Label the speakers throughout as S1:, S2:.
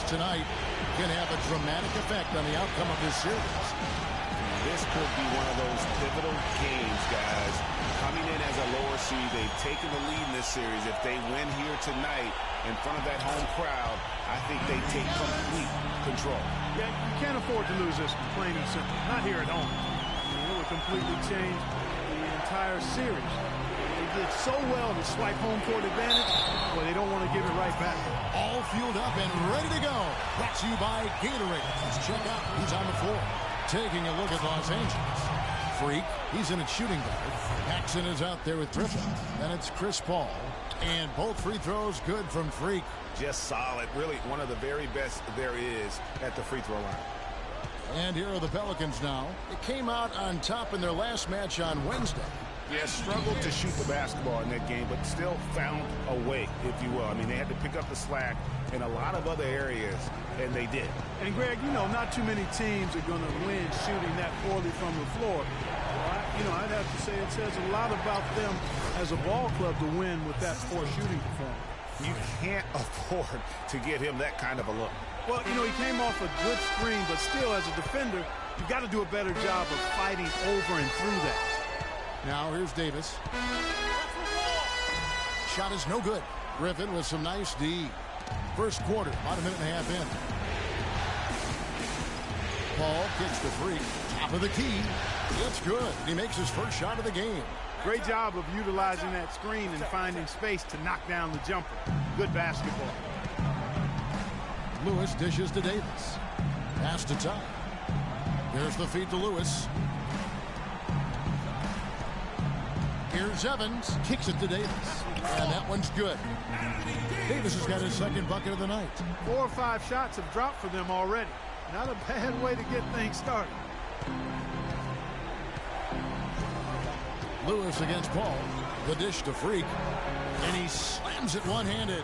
S1: tonight can have a dramatic effect on the outcome of this series.
S2: This could be one of those pivotal games, guys. Coming in as a lower seed, they've taken the lead in this series. If they win here tonight in front of that home crowd, I think they take complete control.
S3: Yeah, you can't afford to lose this, plain and simple. Not here at home. I mean, it would completely change the entire series. They did so well to swipe home court advantage, but they don't want to give it right back.
S1: All fueled up and ready to go. Brought to you by Gatorade. Let's check out who's on the floor. Taking a look at Los Angeles. Freak, he's in at shooting guard. Paxson is out there with Griffin. Then it's Chris Paul. And both free throws good from Freak.
S2: Just solid. Really one of the very best there is at the free throw line.
S1: And here are the Pelicans now. They came out on top in their last match on Wednesday.
S2: Yeah, struggled to shoot the basketball in that game, but still found a way, if you will. I mean, they had to pick up the slack in a lot of other areas, and they did.
S3: And, Greg, you know, not too many teams are going to win shooting that poorly from the floor. Well, I'd have to say it says a lot about them as a ball club to win with that poor shooting performance.
S2: You can't afford to get him that kind of a look.
S3: Well, you know, he came off a good screen, but still, as a defender, you've got to do a better job of fighting over and through that.
S1: Now here's Davis. Shot is no good. Griffin with some nice D. First quarter, about a minute and a half in. Paul kicks the Freak. Top of the key. It's good. He makes his first shot of the game.
S3: Great job of utilizing that screen and finding space to knock down the jumper. Good basketball.
S1: Lewis dishes to Davis. Pass to Ty. Here's the feed to Lewis. Here's Evans. Kicks it to Davis. And that one's good. Davis has got his second bucket of the night.
S3: 4 or 5 shots have dropped for them already. Not a bad way to get things started.
S1: Lewis against Paul. The dish to Freak. And he slams it one-handed.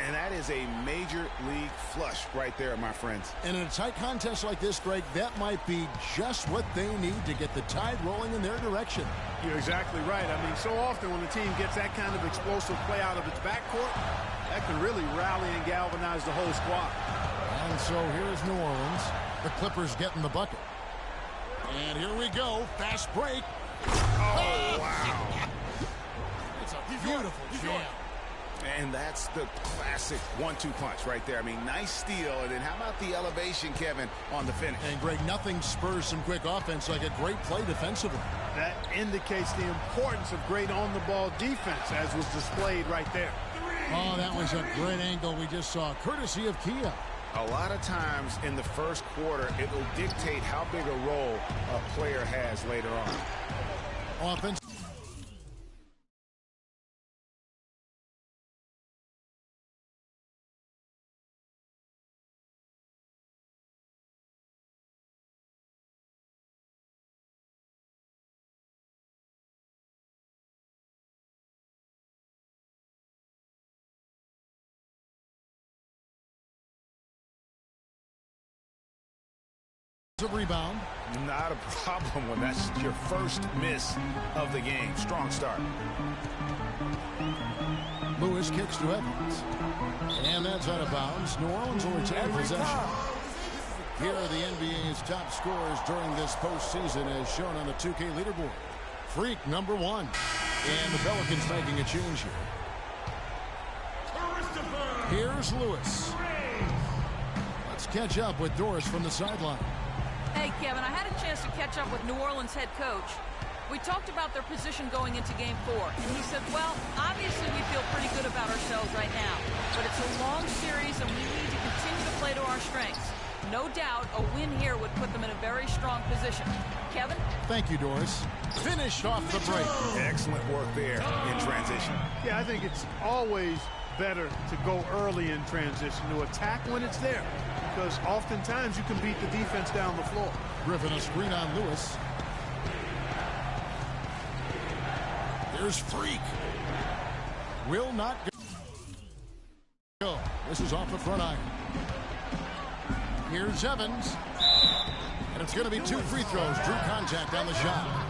S2: And that is a major league flush right there, my friends.
S1: And in a tight contest like this, Greg, that might be just what they need to get the tide rolling in their direction.
S3: You're exactly right. I mean, so often when the team gets that kind of explosive play out of its backcourt, that can really rally and galvanize the whole squad.
S1: And so here's New Orleans. The Clippers getting the bucket. And here we go. Fast break.
S2: Oh, wow.
S1: It's a beautiful jam.
S2: And that's the classic 1-2 punch right there. I mean, nice steal. And then how about the elevation, Kevin, on the finish?
S1: And, Greg, nothing spurs some quick offense like a great play defensively.
S3: That indicates the importance of great on-the-ball defense, as was displayed right there.
S1: Oh, that was a great angle we just saw, courtesy of Kia.
S2: A lot of times in the first quarter, it will dictate how big a role a player has later on.
S1: Offense. A rebound.
S2: Not a problem when that's your first miss of the game. Strong start.
S1: Lewis kicks to Evans. And that's out of bounds. New Orleans will retain possession. Here are the NBA's top scorers during this postseason as shown on the 2K leaderboard. Freak, number 1. And the Pelicans making a change here. Here's Lewis. Let's catch up with Doris from the sideline.
S4: Hey, Kevin, I had a chance to catch up with New Orleans head coach. We talked about their position going into Game 4, and he said, well, obviously we feel pretty good about ourselves right now, but it's a long series and we need to continue to play to our strengths. No doubt a win here would put them in a very strong position. Kevin?
S1: Thank you, Doris. Finished off the break.
S2: Excellent work there in transition.
S3: Yeah, I think it's always better to go early in transition, to attack when it's there, because oftentimes you can beat the defense down the floor.
S1: Griffin a screen on Lewis. Here's Freak. Will not go. This is off the front iron. Here's Evans. And it's going to be 2 free throws. Drew contact on the shot.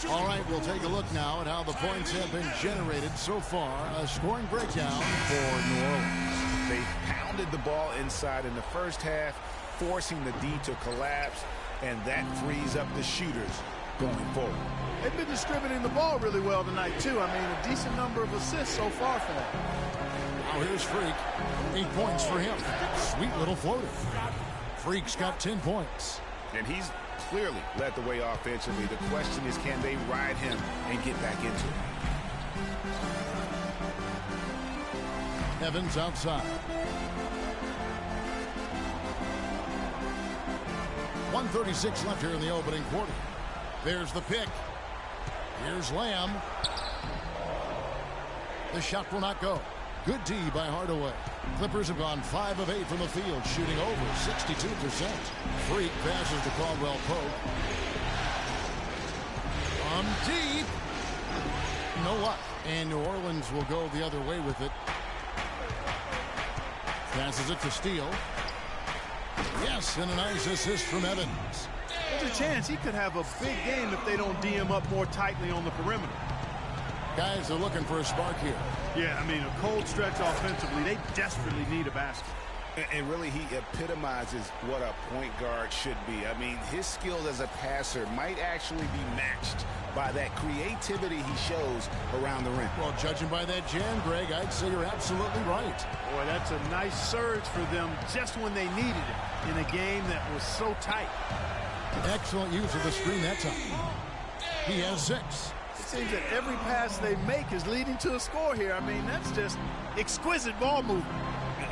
S1: All right, we'll take a look now at how the points have been generated so far. A scoring breakdown for New Orleans.
S2: They pounded the ball inside in the first half, forcing the D to collapse, and that frees up the shooters going forward.
S3: They've been distributing the ball really well tonight, too. I mean, a decent number of assists so far for them.
S1: Now here's Freak. 8 points for him. Sweet little floater. Freak's got 10 points.
S2: And he's clearly led the way offensively. The question is, can they ride him and get back into it?
S1: Evans outside. 1:36 left here in the opening quarter. There's the pick. Here's Lamb. The shot will not go. Good D by Hardaway. Clippers have gone 5 of 8 from the field, shooting over 62%. Freak passes to Caldwell Pope. From deep. No luck. And New Orleans will go the other way with it. Passes it to Steele. Yes, and a nice assist from Evans.
S3: There's a chance he could have a big game if they don't D him up more tightly on the perimeter.
S1: Guys are looking for a spark here.
S3: Yeah, I mean, a cold stretch offensively. They desperately need a basket.
S2: And really, he epitomizes what a point guard should be. I mean, his skills as a passer might actually be matched by that creativity he shows around the rim.
S1: Well, judging by that jam, Greg, I'd say you're absolutely right.
S3: Boy, that's a nice surge for them just when they needed it in a game that was so tight.
S1: Excellent use of the screen that time. He has 6.
S3: It seems that every pass they make is leading to a score here. I mean, that's just exquisite ball movement.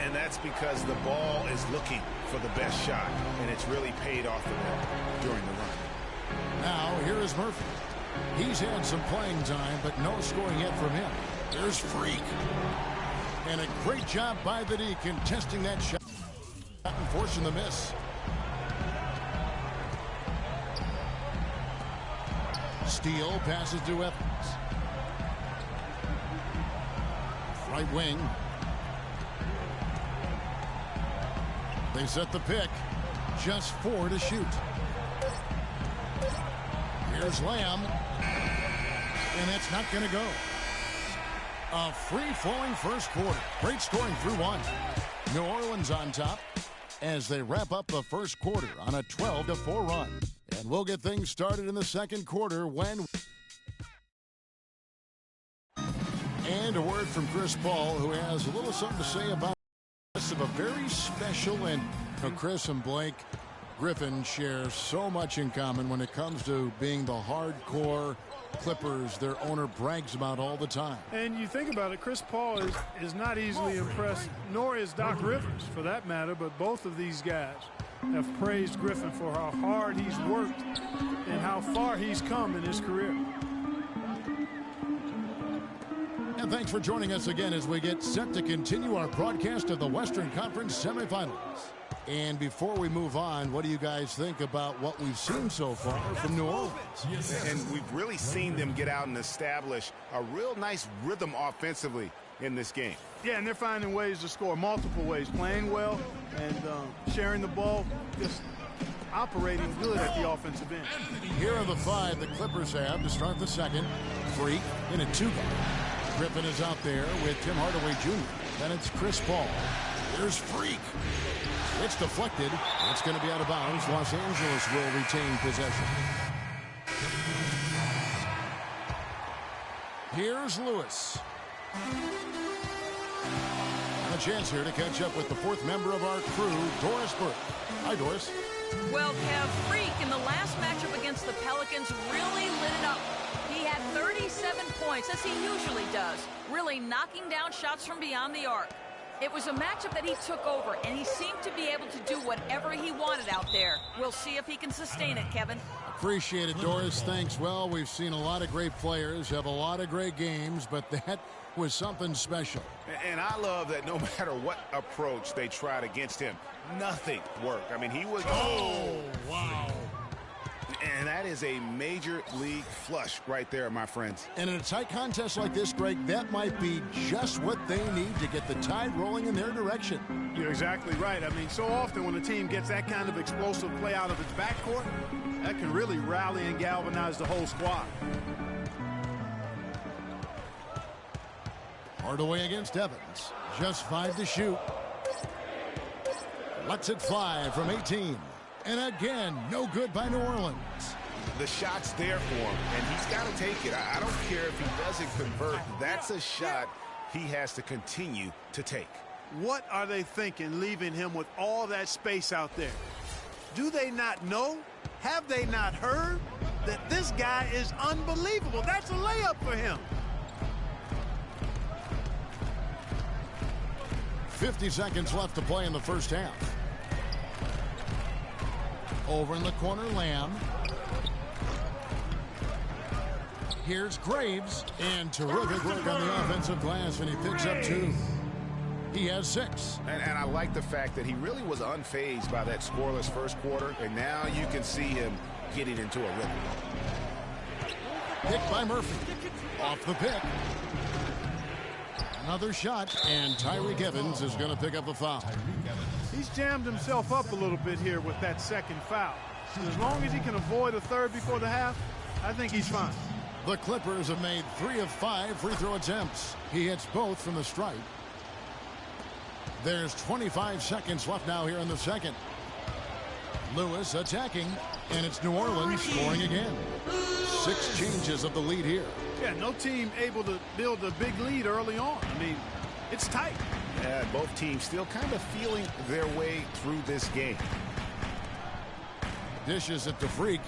S2: And that's because the ball is looking for the best shot, and it's really paid off for them during the run.
S1: Now, here is Murphy. He's had some playing time, but no scoring yet from him. There's Freak. And a great job by the D contesting that shot and forcing the miss. Steele passes to Evans. Right wing. They set the pick. Just 4 to shoot. Here's Lamb. And that's not going to go. A free-flowing first quarter. Great scoring through 1. New Orleans on top as they wrap up the first quarter on a 12-4 run. And we'll get things started in the second quarter when... And a word from Chris Paul, who has a little something to say about of a very special and Chris and Blake Griffin share so much in common when it comes to being the hardcore Clippers their owner brags about all the time.
S3: And you think about it, Chris Paul is not easily impressed, nor is Doc Rivers for that matter, but both of these guys have praised Griffin for how hard he's worked and how far he's come in his career.
S1: And thanks for joining us again as we get set to continue our broadcast of the Western Conference semifinals. And before we move on, what do you guys think about what we've seen so far from New Orleans?
S2: And we've really seen them get out and establish a real nice rhythm offensively in this game.
S3: Yeah, and they're finding ways to score multiple ways, playing well and sharing the ball, just operating good at the offensive end.
S1: Here are the 5 the Clippers have to start the second. Freak in a 2-guard. Griffin is out there with Tim Hardaway Jr. Then it's Chris Paul. There's Freak. It's deflected. It's going to be out of bounds. Los Angeles will retain possession. Here's Lewis. And a chance here to catch up with the 4th member of our crew, Doris Burke. Hi, Doris.
S4: Well, Kev, Freak in the last matchup against the Pelicans really lit it up. He had 37 points, as he usually does, really knocking down shots from beyond the arc. It was a matchup that he took over, and he seemed to be able to do whatever he wanted out there. We'll see if he can sustain it, Kevin.
S1: Appreciate it, Doris. Thanks. Well, we've seen a lot of great players have a lot of great games, but that was something special.
S2: And I love that no matter what approach they tried against him, nothing worked. I mean, he was...
S1: Oh, wow.
S2: And that is a major league flush right there, my friends.
S1: And in a tight contest like this, Greg, that might be just what they need to get the tide rolling in their direction.
S3: You're exactly right. I mean, so often when a team gets that kind of explosive play out of its backcourt, That can really rally and galvanize the whole squad.
S1: Hardaway against Evans. Just 5 to shoot. Lets it fly from 18. And again, no good by New Orleans.
S2: The shot's there for him, and he's got to take it. I don't care if he doesn't convert. That's a shot he has to continue to take.
S3: What are they thinking, leaving him with all that space out there? Do they not know? Have they not heard that this guy is unbelievable? That's a layup for him.
S1: 50 seconds left to play in the first half. Over in the corner, Lamb. Here's Graves, and terrific work on the offensive glass, and he picks up 2. He has 6.
S2: And I like the fact that he really was unfazed by that scoreless first quarter, and now you can see him getting into a rhythm.
S1: Pick by Murphy. Off the pick. Another shot, and Tyreke Evans is going to pick up a foul.
S3: He's jammed himself up a little bit here with that second foul. As long as he can avoid a third before the half, I think he's fine.
S1: The Clippers have made 3 of 5 free throw attempts. He hits both from the stripe. There's 25 seconds left now here in the second. Lewis attacking, and it's New Orleans scoring again. 6 changes of the lead here.
S3: Yeah, no team able to build a big lead early on. I mean, it's tight.
S2: Yeah, both teams still kind of feeling their way through this game.
S1: Dishes it to Freak.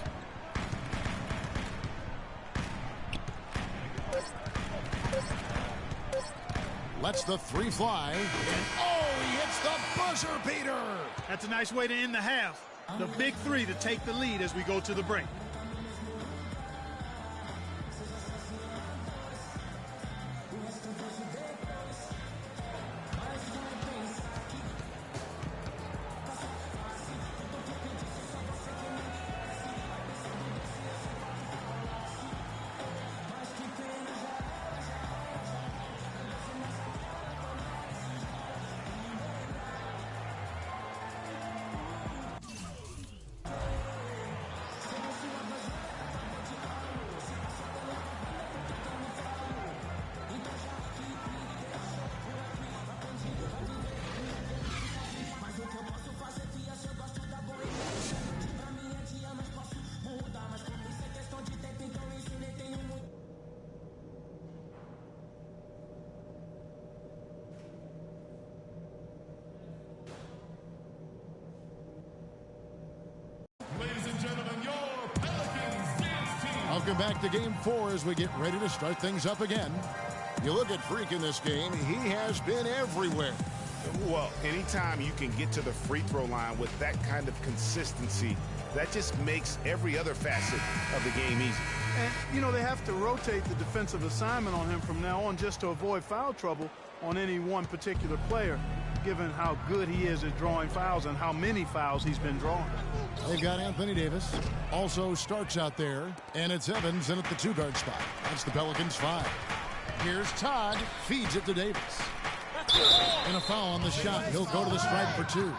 S1: Lets the 3 fly. And oh, he hits the buzzer beater.
S3: That's a nice way to end the half. The big 3 to take the lead as we go to the break.
S1: Welcome back to Game 4 as we get ready to start things up again. You look at Freak in this game, he has been everywhere.
S2: Well, anytime you can get to the free throw line with that kind of consistency, that just makes every other facet of the game easy.
S3: And, you know, they have to rotate the defensive assignment on him from now on just to avoid foul trouble on any one particular player, given how good he is at drawing fouls and how many fouls he's been drawing.
S1: They've got Anthony Davis. Also starts out there, and it's Evans in at the 2-guard spot. That's the Pelicans 5. Here's Todd, feeds it to Davis. And a foul on the shot. He'll go to the stripe for 2.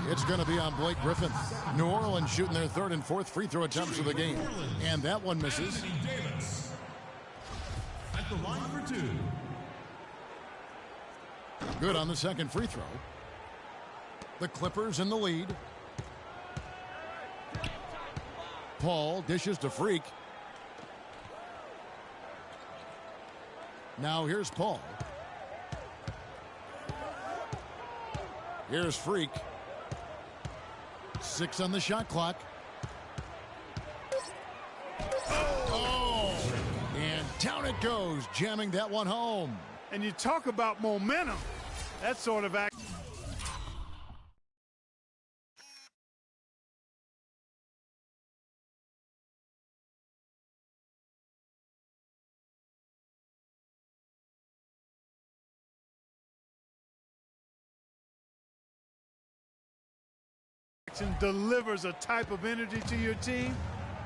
S1: It's going to be on Blake Griffin. New Orleans shooting their 3rd and 4th free throw attempts of the game. And that one misses.
S5: Davis at the line for 2.
S1: Good on the second free throw. The Clippers in the lead. Paul dishes to Freak. Now here's Paul. Here's Freak. 6 on the shot clock. Oh! And down it goes, jamming that one home.
S3: And you talk about momentum. That sort of act. Delivers a type of energy to your team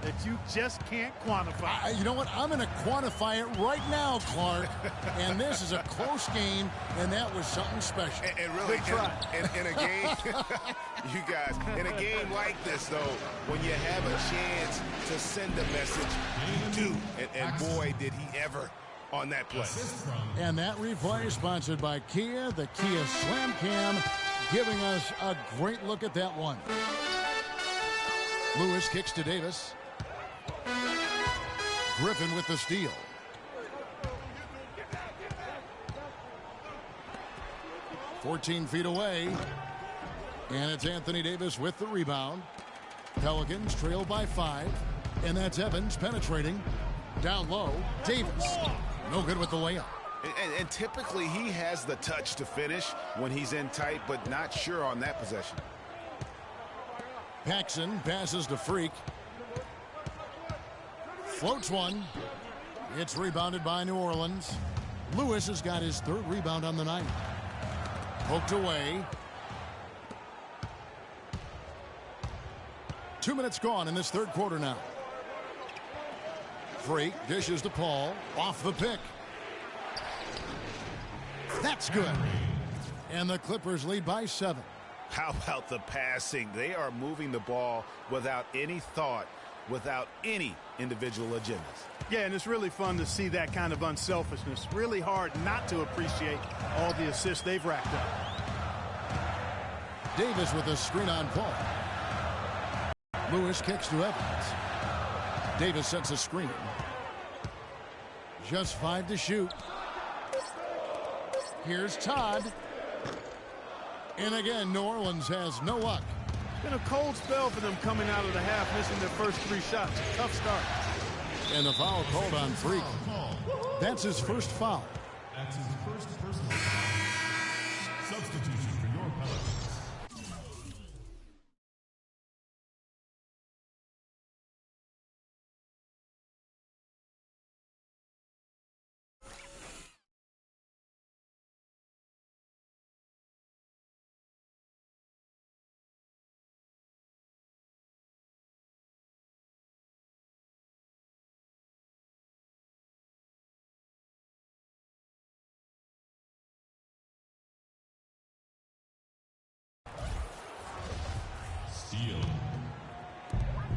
S3: that you just can't quantify.
S1: You know what? I'm going to quantify it right now, Clark. And this is a close game, and that was something special.
S2: And really, in a game, you guys, in a game like this, though, when you have a chance to send a message, you do. And boy, did he ever on that play.
S1: And that replay is sponsored by Kia, the Kia Slam Cam, giving us a great look at that one. Lewis kicks to Davis. Griffin with the steal. "14 feet away. And it's Anthony Davis with the rebound. Pelicans trail by 5. And that's Evans penetrating. Down low. Davis. No good with the layup.
S2: And typically he has the touch to finish when he's in tight, but not sure on that possession.
S1: Paxson passes to Freak. Floats one. It's rebounded by New Orleans. Lewis has got his 3rd rebound on the night. Poked away. 2 minutes gone in this 3rd quarter now. Freak dishes to Paul. Off the pick. That's good. And the Clippers lead by 7.
S2: How about the passing? They are moving the ball without any thought, without any individual agendas.
S3: Yeah, and it's really fun to see that kind of unselfishness. Really hard not to appreciate all the assists they've racked up.
S1: Davis with a screen on Paul. Lewis kicks to Evans. Davis sets a screen. Just 5 to shoot. Here's Todd. And again, New Orleans has no luck.
S3: It's been a cold spell for them coming out of the half, missing their first 3 shots. Tough start.
S1: And the foul called on Freak. That's his first foul.
S5: That's his first personal foul. Substitution for your Pelicans.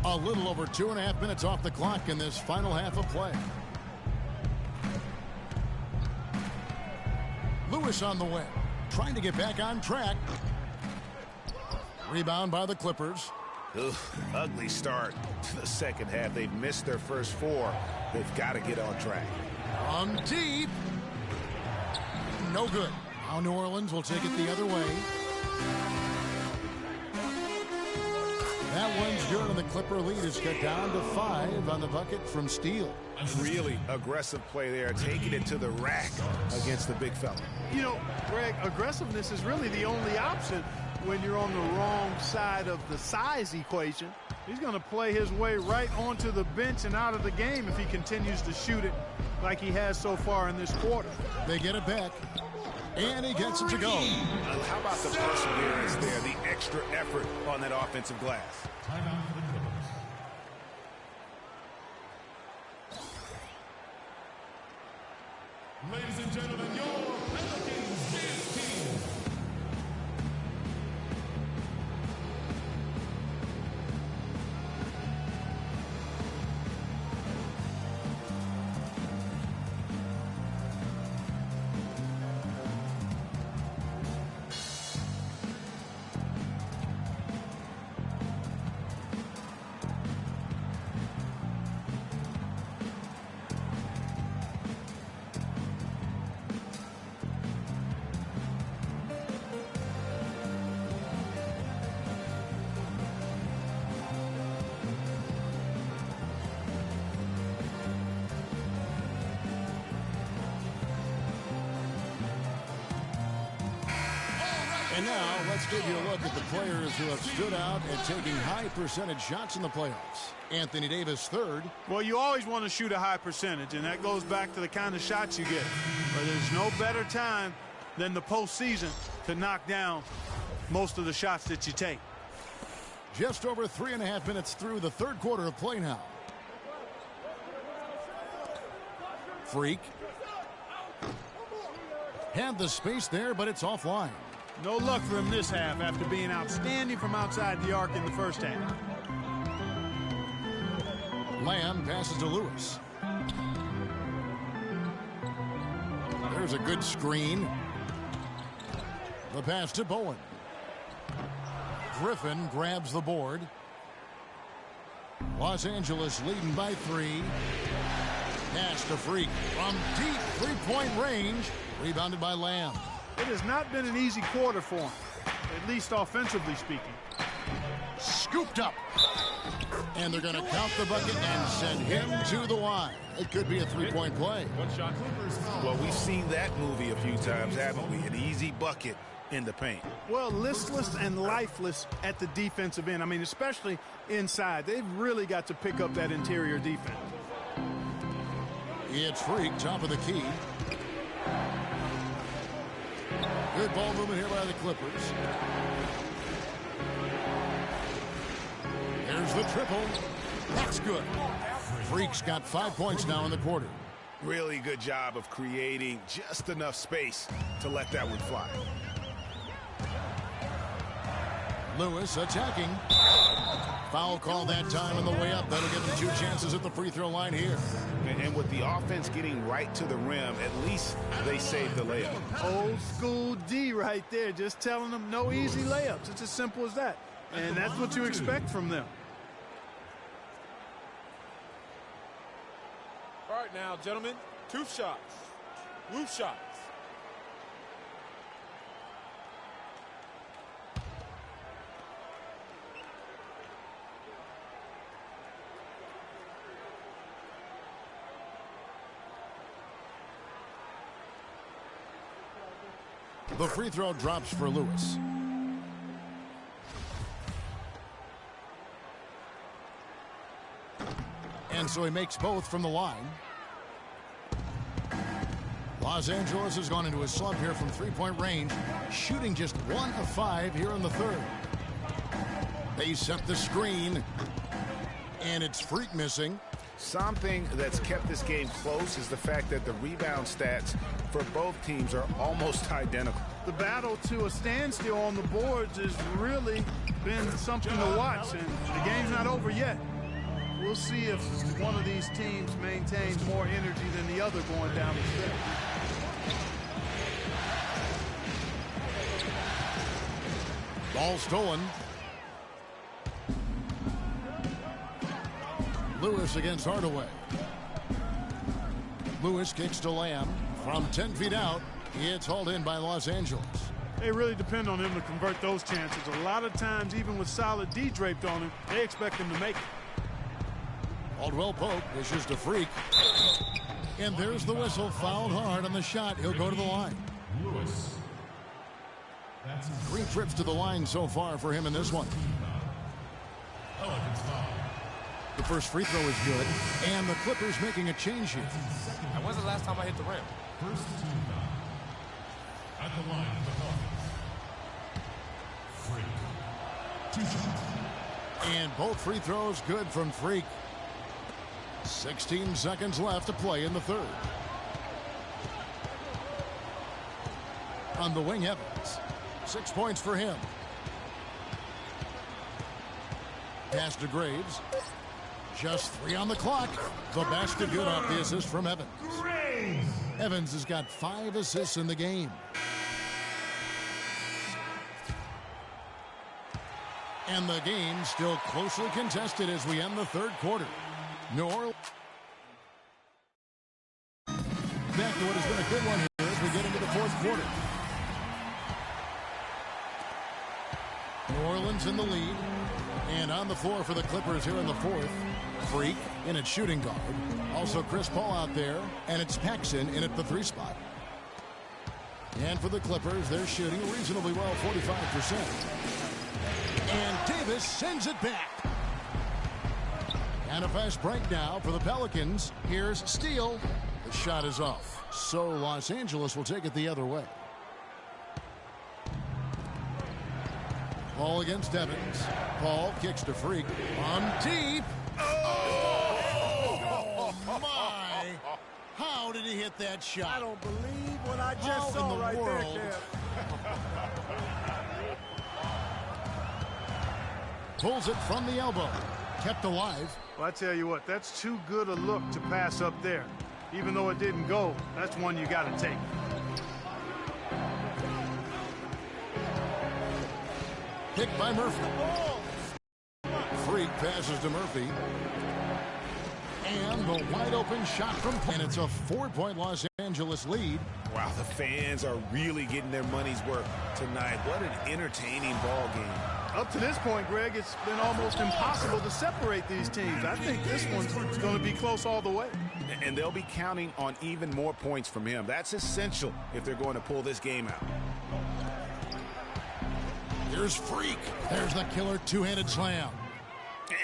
S1: A little over 2.5 minutes off the clock in this final half of play. Lewis on the way, trying to get back on track. Rebound by the Clippers.
S2: Ugly start to the second half. They've missed their first 4. They've got to get on track.
S1: On deep. No good. Now New Orleans will take it the other way. That one's good, and the Clipper lead is cut down to 5 on the bucket from Steele.
S2: Really aggressive play there, taking it to the rack against the big fella.
S3: You know, Greg, aggressiveness is really the only option when you're on the wrong side of the size equation. He's going to play his way right onto the bench and out of the game if he continues to shoot it like he has so far in this quarter.
S1: They get it back, and he gets it to go.
S2: How about the perseverance there, the extra effort on that offensive glass?
S5: Timeout for the Clippers. Ladies and gentlemen, your Pelicans team.
S1: And now, let's give you a look at the players who have stood out at taking high percentage shots in the playoffs. Anthony Davis, 3rd.
S3: Well, you always want to shoot a high percentage, and that goes back to the kind of shots you get. But there's no better time than the postseason to knock down most of the shots that you take.
S1: Just over 3.5 minutes through the third quarter of play now. Freak. Had the space there, but it's offline.
S3: No luck for him this half after being outstanding from outside the arc in the first half.
S1: Lamb passes to Lewis. There's a good screen. The pass to Bowen. Griffin grabs the board. Los Angeles leading by 3. Pass to Freak from deep three-point range. Rebounded by Lamb.
S3: It has not been an easy quarter for him, at least offensively speaking.
S1: Scooped up. And they're going to count the bucket and send him to the line. It could be a three-point play.
S2: Well, we've seen that movie a few times, haven't we? An easy bucket in the paint.
S3: Well, listless and lifeless at the defensive end. I mean, especially inside. They've really got to pick up that interior defense.
S1: It's Freak, top of the key. Good ball movement here by the Clippers. There's the triple. That's good. Freak's got 5 points now in the quarter.
S2: Really good job of creating just enough space to let that one fly.
S1: Lewis attacking. Foul call that time on the way up. That'll give him 2 chances at the free throw line here.
S2: And with the offense getting right to the rim, at least they saved the layup.
S3: Old school D right there, just telling them no easy layups. It's as simple as that. And that's what you expect from them.
S6: All right now, gentlemen, 2 shots. Roof shots.
S1: The free throw drops for Lewis. And so he makes both from the line. Los Angeles has gone into a slump here from three-point range, shooting just 1 of 5 here in the third. They set the screen, and it's Freak missing.
S2: Something that's kept this game close is the fact that the rebound stats for both teams are almost identical.
S3: The battle to a standstill on the boards has really been something to watch, and the game's not over yet. We'll see if one of these teams maintains more energy than the other going down the stretch.
S1: Ball stolen. Lewis against Hardaway. Lewis kicks to Lamb from 10 feet out. It's hauled in by Los Angeles.
S3: They really depend on him to convert those chances. A lot of times, even with solid D draped on him, they expect him to make it.
S1: Caldwell Pope dishes to Freak. And there's the whistle. Fouled hard on the shot. He'll go to the line.
S5: Lewis.
S1: 3 trips to the line so far for him in this one.
S5: Pelicans foul.
S1: The first free throw is good. And the Clippers making a change here.
S6: And when's the last time I hit the rim?
S5: First team foul. At the line of the Pelicans. Freak. 2 shots.
S1: And both free throws good from Freak. 16 seconds left to play in the third. On the wing, Evans. 6 points for him. Pass to Graves. Just 3 on the clock. The basket good off the assist from Evans.
S5: Graves.
S1: Evans has got 5 assists in the game. And the game still closely contested as we end the third quarter. New Orleans. Back to what has been a good one here as we get into the fourth quarter. New Orleans in the lead. And on the floor for the Clippers here in the fourth. Freak in at shooting guard. Also Chris Paul out there. And it's Paxson in at the 3 spot. And for the Clippers, they're shooting reasonably well, 45%. And Davis sends it back. And a fast break now for the Pelicans. Here's Steele. The shot is off. So Los Angeles will take it the other way. Paul against Evans. Paul kicks to Freak. On deep. Oh, my. How did he hit that shot?
S3: I don't believe what I just saw right there, Kev.
S1: Pulls it from the elbow. Kept alive.
S3: Well, I tell you what, that's too good a look to pass up there. Even though it didn't go, that's one you got to take.
S1: Picked by Murphy. Freak passes to Murphy. And the wide open shot from Paul. And it's a 4-point Los Angeles lead.
S2: Wow, the fans are really getting their money's worth tonight. What an entertaining ball game.
S3: Up to this point, Greg, it's been almost impossible to separate these teams. I think this one's going to be close all the way.
S2: And they'll be counting on even more points from him. That's essential if they're going to pull this game out.
S1: Here's Freak. There's the killer two-handed slam.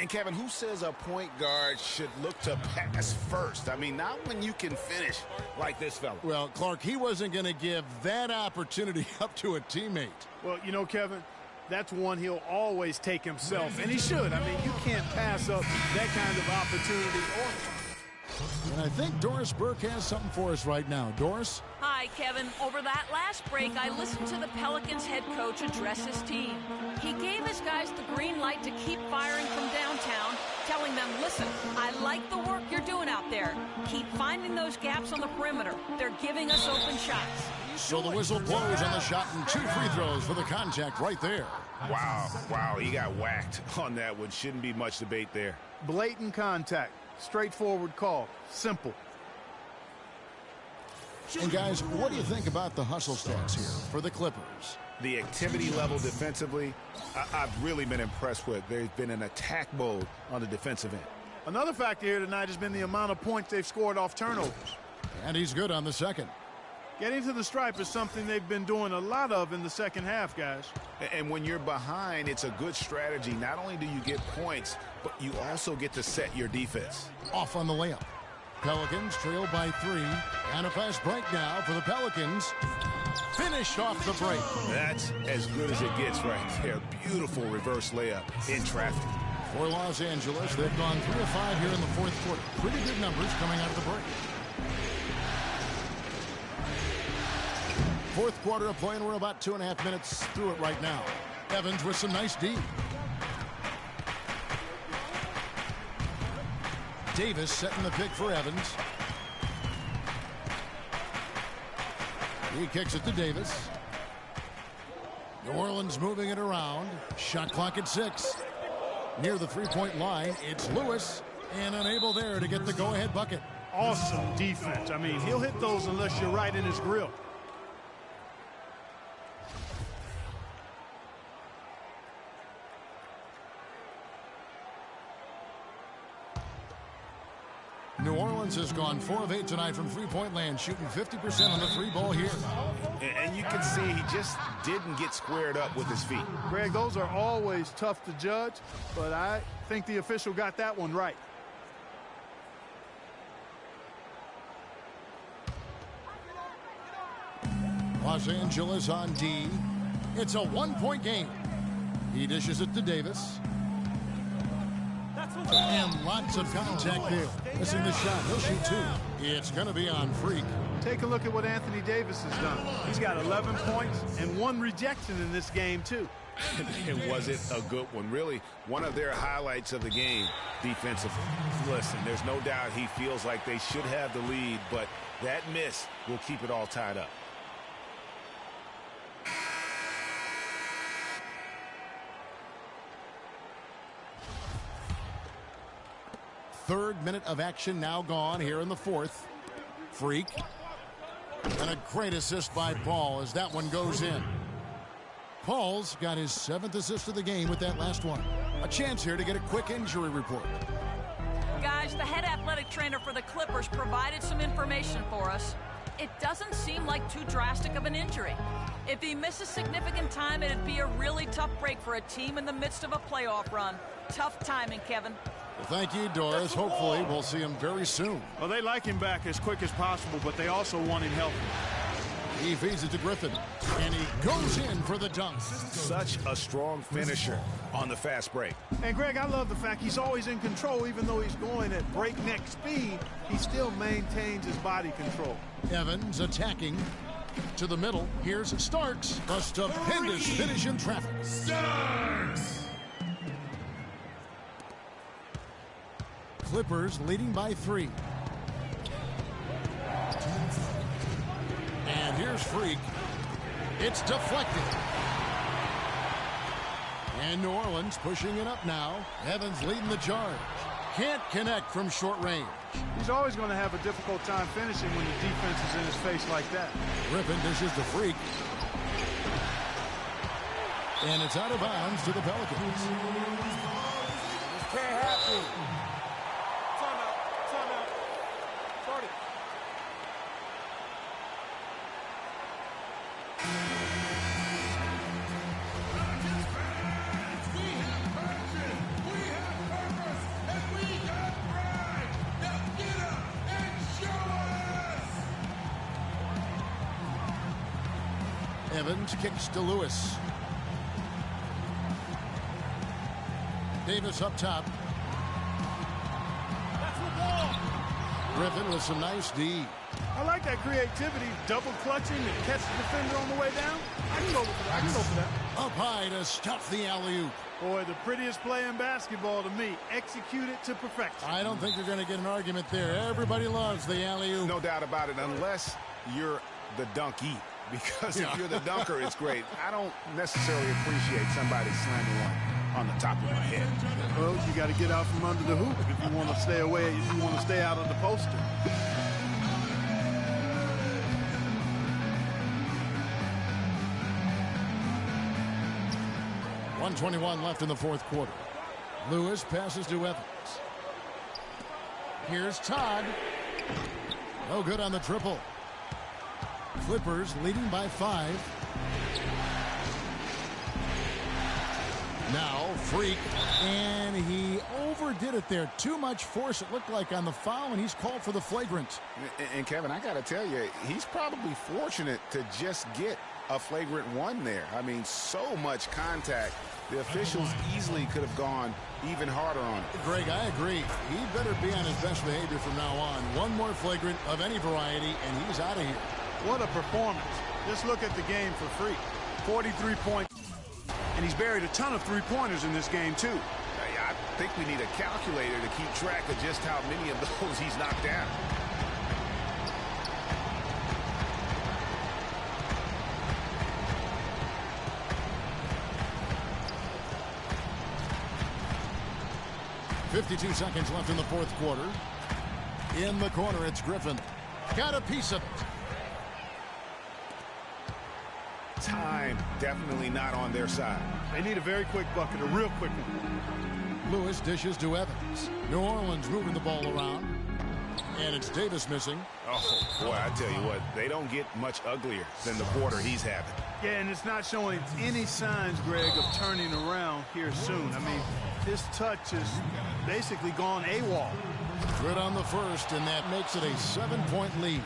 S2: And, Kevin, who says a point guard should look to pass first? I mean, not when you can finish like this fella.
S1: Well, Clark, he wasn't going to give that opportunity up to a teammate.
S3: Well, you know, Kevin, that's one he'll always take himself, and he should. I mean, you can't pass up that kind of opportunity.
S1: And I think Doris Burke has something for us right now. Doris?
S4: Hi, Kevin. Over that last break, I listened to the Pelicans head coach address his team. He gave his guys the green light to keep firing from downtown, telling them, listen, I like the work you're doing out there. Keep finding those gaps on the perimeter. They're giving us open shots.
S1: So the whistle blows on the shot and 2 free throws for the contact right there.
S2: Wow, he got whacked on that one. Shouldn't be much debate there.
S3: Blatant contact. Straightforward call. Simple.
S1: And, guys, what do you think about the hustle stats here for the Clippers?
S2: The activity level defensively, I've really been impressed with. There's been an attack mode on the defensive end.
S3: Another factor here tonight has been the amount of points they've scored off turnovers.
S1: And he's good on the second.
S3: Getting to the stripe is something they've been doing a lot of in the second half, guys.
S2: And when you're behind, it's a good strategy. Not only do you get points, but you also get to set your defense.
S1: Off on the layup. Pelicans trail by 3. And a fast break now for the Pelicans. Finished off the break.
S2: That's as good as it gets right there. Beautiful reverse layup in traffic.
S1: For Los Angeles, they've gone 3 of 5 here in the fourth quarter. Pretty good numbers coming out of the break. Fourth quarter of play, and we're about 2.5 minutes through it right now. Evans with some nice D. Davis setting the pick for Evans. He kicks it to Davis. New Orleans moving it around. Shot clock at 6. Near the three-point line, it's Lewis, and unable there to get the go-ahead bucket.
S3: Awesome defense. I mean, he'll hit those unless you're right in his grill.
S1: New Orleans has gone 4 of 8 tonight from three-point land, shooting 50% on the three ball here.
S2: And you can see he just didn't get squared up with his feet.
S3: Greg, those are always tough to judge, but I think the official got that one right.
S1: Los Angeles on D. It's a 1-point game. He dishes it to Davis. And lots of contact there. Missing the shot. He'll shoot 2. It's going to be on Freak.
S3: Take a look at what Anthony Davis has done. He's got 11 points and 1 rejection in this game, too.
S2: And was it a good one? Really, one of their highlights of the game defensively. Listen, there's no doubt he feels like they should have the lead, but that miss will keep it all tied up.
S1: Third minute of action now gone here in the fourth. Freak. And a great assist by Paul as that one goes in. Paul's got his 7th assist of the game with that last one. A chance here to get a quick injury report.
S4: Guys, the head athletic trainer for the Clippers provided some information for us. It doesn't seem like too drastic of an injury. If he misses significant time, it'd be a really tough break for a team in the midst of a playoff run. Tough timing, Kevin.
S1: Well, thank you, Doris. Hopefully we'll see him very soon.
S3: Well, they like him back as quick as possible, but they also want him healthy.
S1: He feeds it to Griffin, and he goes in for the dunk.
S2: Such a strong finisher on the fast break.
S3: And, Greg, I love the fact he's always in control. Even though he's going at breakneck speed, he still maintains his body control.
S1: Evans attacking to the middle. Here's Starks. A stupendous finish in traffic.
S5: Starks!
S1: Clippers leading by 3. And here's Freak. It's deflected. And New Orleans pushing it up now. Evans leading the charge. Can't connect from short range.
S3: He's always going to have a difficult time finishing when the defense is in his face like that.
S1: Griffin dishes to Freak. And it's out of bounds to the Pelicans.
S6: This can't happen. Timeout. Timeout. Start it.
S1: Evans kicks to Lewis. Davis up top.
S3: That's the ball.
S1: Griffin with some nice D.
S3: I like that creativity, double clutching and catch the defender on the way down. I can go for that.
S1: Up high to stuff the alley-oop.
S3: Boy, the prettiest play in basketball to me. Execute it to perfection.
S1: I don't think you're going to get an argument there. Everybody loves the alley-oop.
S2: No doubt about it, unless you're the donkey. Because if you're the dunker, it's great. I don't necessarily appreciate somebody slamming one on the top of my head.
S3: Well, you got to get out from under the hoop if you want to stay away, if you want to stay out of the poster.
S1: .121 left in the fourth quarter. Lewis passes to Evans. Here's Todd. No good on the triple. Clippers leading by 5. Now Freak, and he overdid it there. Too much force, it looked like, on the foul, and he's called for the flagrant.
S2: And Kevin, I got to tell you, he's probably fortunate to just get a flagrant 1 there. I mean, so much contact. The officials easily could have gone even harder on it.
S1: Greg, I agree. He better be on his best behavior from now on. One more flagrant of any variety, and he's out of here.
S3: What a performance. Just look at the game for Freak. 43 points. And he's buried a ton of three-pointers in this game, too.
S2: I think we need a calculator to keep track of just how many of those he's knocked down.
S1: .52 seconds left in the fourth quarter. In the corner, it's Griffin. Got a piece of it.
S2: Time definitely not on their side.
S3: They need a very quick bucket, a real quick one.
S1: Lewis dishes to Evans. New Orleans moving the ball around. And it's Davis missing.
S2: Oh, boy, I tell you what, they don't get much uglier than the quarter he's having.
S3: Yeah, and it's not showing any signs, Greg, of turning around here soon. I mean, his touch is basically gone AWOL.
S1: Good on the first, and that makes it a 7-point lead.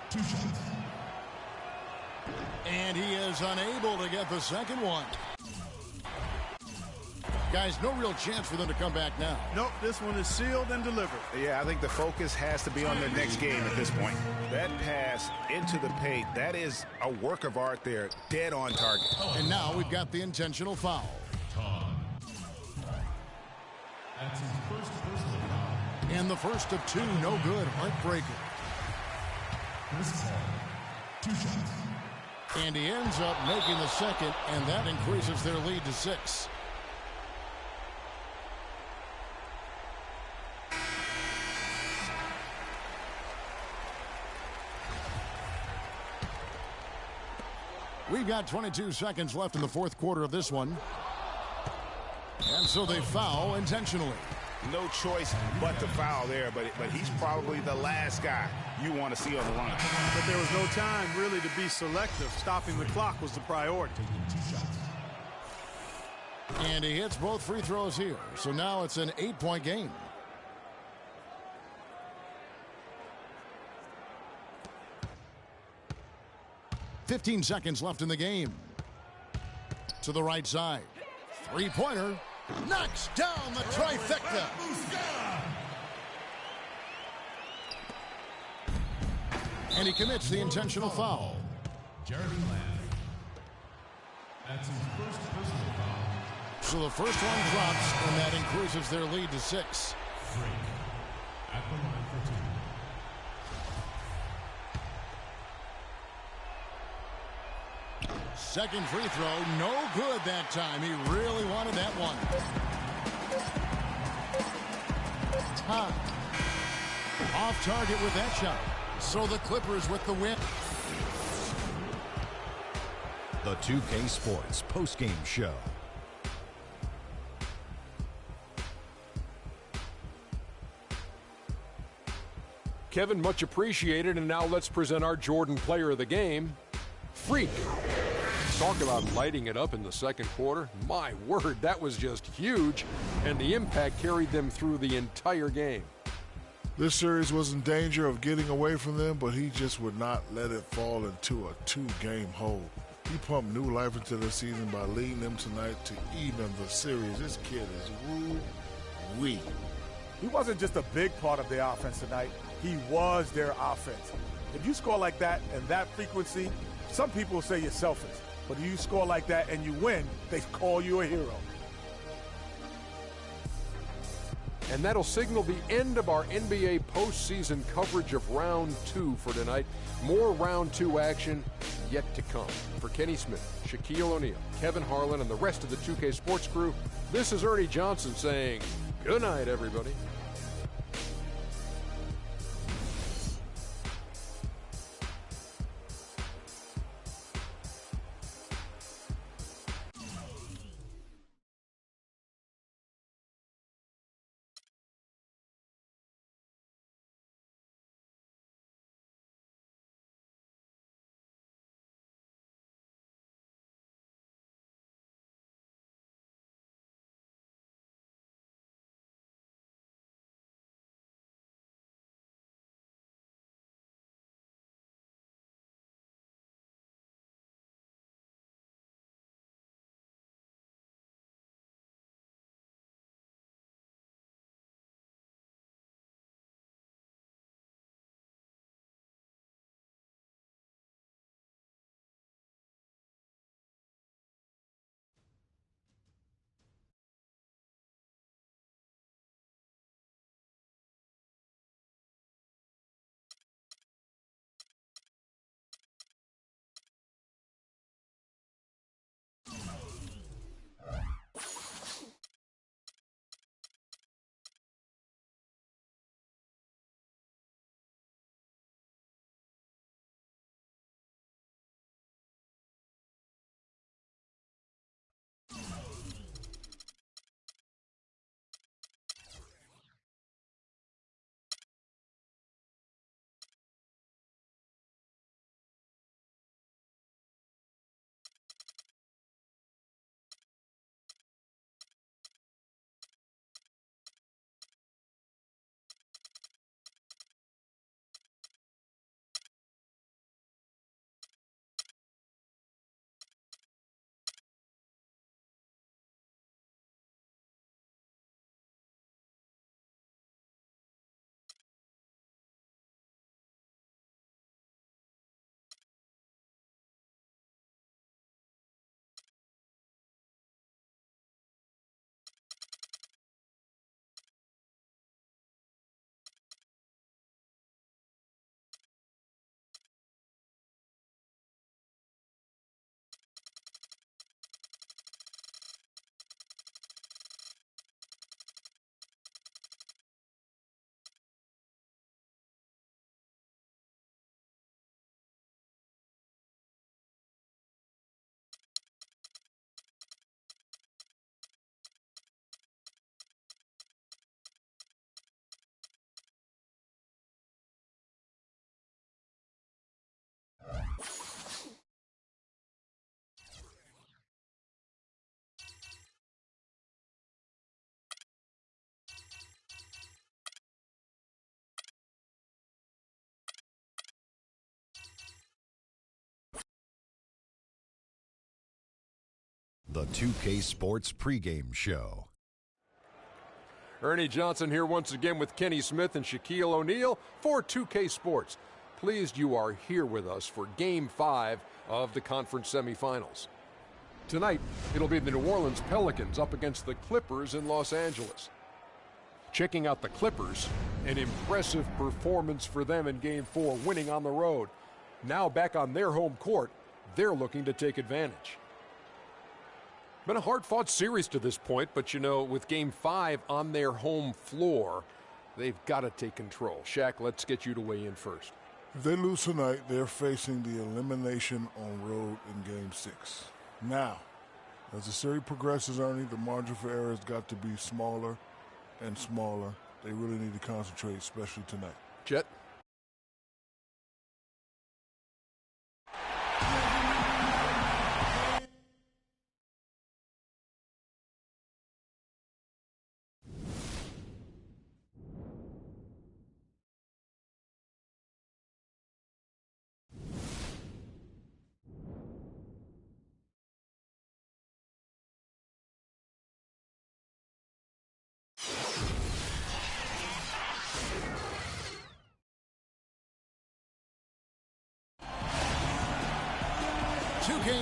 S5: 2 shots.
S1: And he is unable to get the second one. Guys, no real chance for them to come back now.
S3: Nope, this one is sealed and delivered.
S2: Yeah, I think the focus has to be on their next game at this point. That pass into the paint, that is a work of art there, dead on target.
S1: And now we've got the intentional foul.
S5: That's his first personal foul.
S1: And the first of 2, no good. Heartbreaker.
S5: Chris Paul. 2 shots.
S1: And he ends up making the second, and that increases their lead to 6. We've got 22 seconds left in the fourth quarter of this one. And so they foul intentionally.
S2: No choice but to foul there, but he's probably the last guy you want to see on the line.
S3: But there was no time really to be selective. Stopping the clock was the priority.
S5: Taking 2 shots.
S1: And he hits both free throws here. So now it's an 8-point game. 15 seconds left in the game. To the right side. Three-pointer. Knocks down the trifecta. And he commits the intentional foul.
S5: Jeremy Lamb. That's his first personal foul.
S1: So the first one drops, and that increases their lead to 6.
S5: Frank at the line for 2.
S1: Second free throw, no good that time. He really wanted that one. Time. Off target with that shot. So the Clippers with the win.
S7: The 2K Sports postgame show.
S8: Kevin, much appreciated, and now let's present our Jordan player of the game, Freak. Talk about lighting it up in the second quarter. My word, that was just huge, and the impact carried them through the entire game.
S9: This series was in danger of getting away from them, but he just would not let it fall into a 2-game hole. He pumped new life into the season by leading them tonight to even the series. This kid is woo-wee.
S10: He wasn't just a big part of their offense tonight. He was their offense. If you score like that and that frequency, some people will say you're selfish. But if you score like that and you win, they call you a hero.
S8: And that'll signal the end of our NBA postseason coverage of Round 2 for tonight. More Round 2 action yet to come. For Kenny Smith, Shaquille O'Neal, Kevin Harlan, and the rest of the 2K Sports crew, this is Ernie Johnson saying good night, everybody.
S7: The 2K Sports pregame show.
S8: Ernie Johnson here once again with Kenny Smith and Shaquille O'Neal for 2K Sports. Pleased you are here with us for Game 5 of the conference semifinals. Tonight, it'll be the New Orleans Pelicans up against the Clippers in Los Angeles. Checking out the Clippers, an impressive performance for them in Game 4, winning on the road. Now back on their home court, they're looking to take advantage. Been a hard-fought series to this point, but you know, with Game 5 on their home floor, they've got to take control. Shaq, let's get you to weigh in first.
S9: If they lose tonight, they're facing the elimination on road in Game 6. Now, as the series progresses, Ernie, the margin for error has got to be smaller and smaller. They really need to concentrate, especially tonight.
S8: Jet?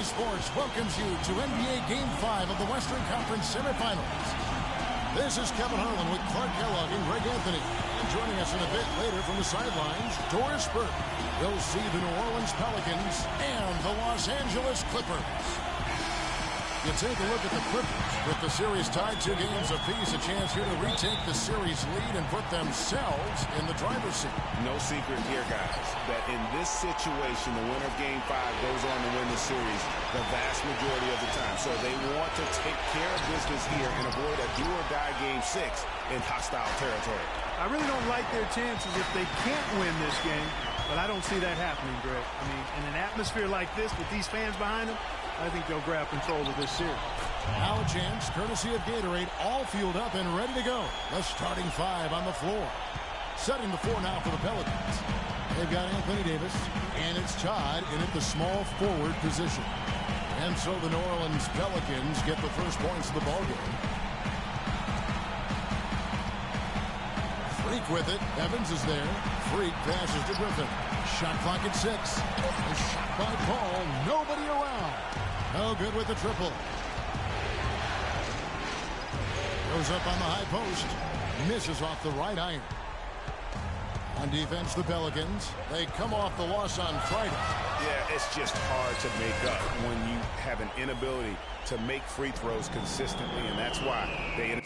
S1: Sports welcomes you to NBA Game 5 of the Western Conference semifinals. This is Kevin Harlan with Clark Kellogg and Greg Anthony. And joining us in a bit later from the sidelines, Doris Burke. You'll see the New Orleans Pelicans and the Los Angeles Clippers. You take a look at the Clippers. With the series tied 2 games apiece, a chance here to retake the series lead and put themselves in the driver's seat.
S2: No secret here, guys, that in this situation, the winner of Game 5 goes on to win the series the vast majority of the time. So they want to take care of business here and avoid a do-or-die Game 6 in hostile territory.
S3: I really don't like their chances if they can't win this game, but I don't see that happening, Greg. I mean, in an atmosphere like this with these fans behind them, I think they'll grab control of this series.
S1: Now a chance, courtesy of Gatorade, all fueled up and ready to go. The starting 5 on the floor. Setting the floor now for the Pelicans. They've got Anthony Davis, and it's Todd in at the small forward position. And so the New Orleans Pelicans get the first points of the ballgame. Freak with it. Evans is there. Freak passes to Griffin. Shot clock at 6. A shot by Paul. Nobody around. No good with the triple. Goes up on the high post. Misses off the right iron. On defense, the Pelicans. They come off the loss on Friday.
S2: Yeah, it's just hard to make up when you have an inability to make free throws consistently, and that's why they...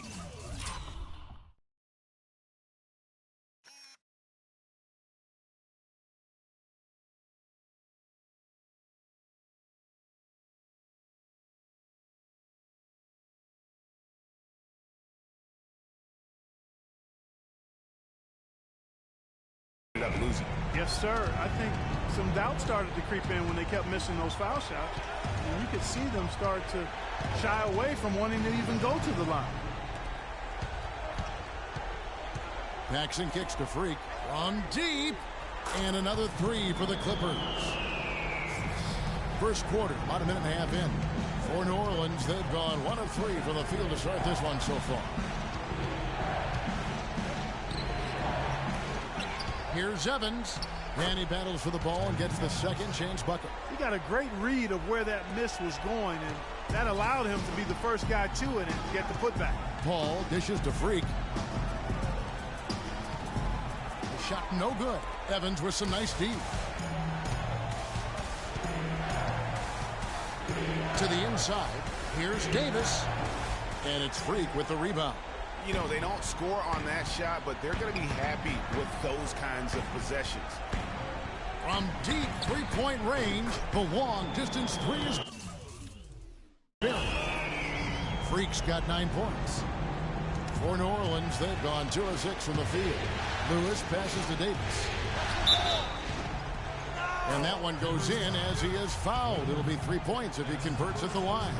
S2: up losing.
S3: Yes, sir. I think some doubt started to creep in when they kept missing those foul shots. And you could see them start to shy away from wanting to even go to the line.
S1: Paxson kicks to Freak from deep, and another 3 for the Clippers. First quarter, about a minute and a half in. For New Orleans, they've gone 1 of 3 from the field to start this one so far. Here's Evans, and he battles for the ball and gets the second chance bucket.
S3: He got a great read of where that miss was going, and that allowed him to be the first guy to it and get the putback.
S1: Paul dishes to Freak. The shot no good. Evans with some nice D. To the inside. Here's Davis, and it's Freak with the rebound.
S2: You know, they don't score on that shot, but they're going to be happy with those kinds of possessions.
S1: From deep three-point range, the long-distance 3 is buried. Freak's got 9 points. For New Orleans, they've gone 2 of 6 from the field. Lewis passes to Davis. And that one goes in as he is fouled. It'll be 3 points if he converts at the line.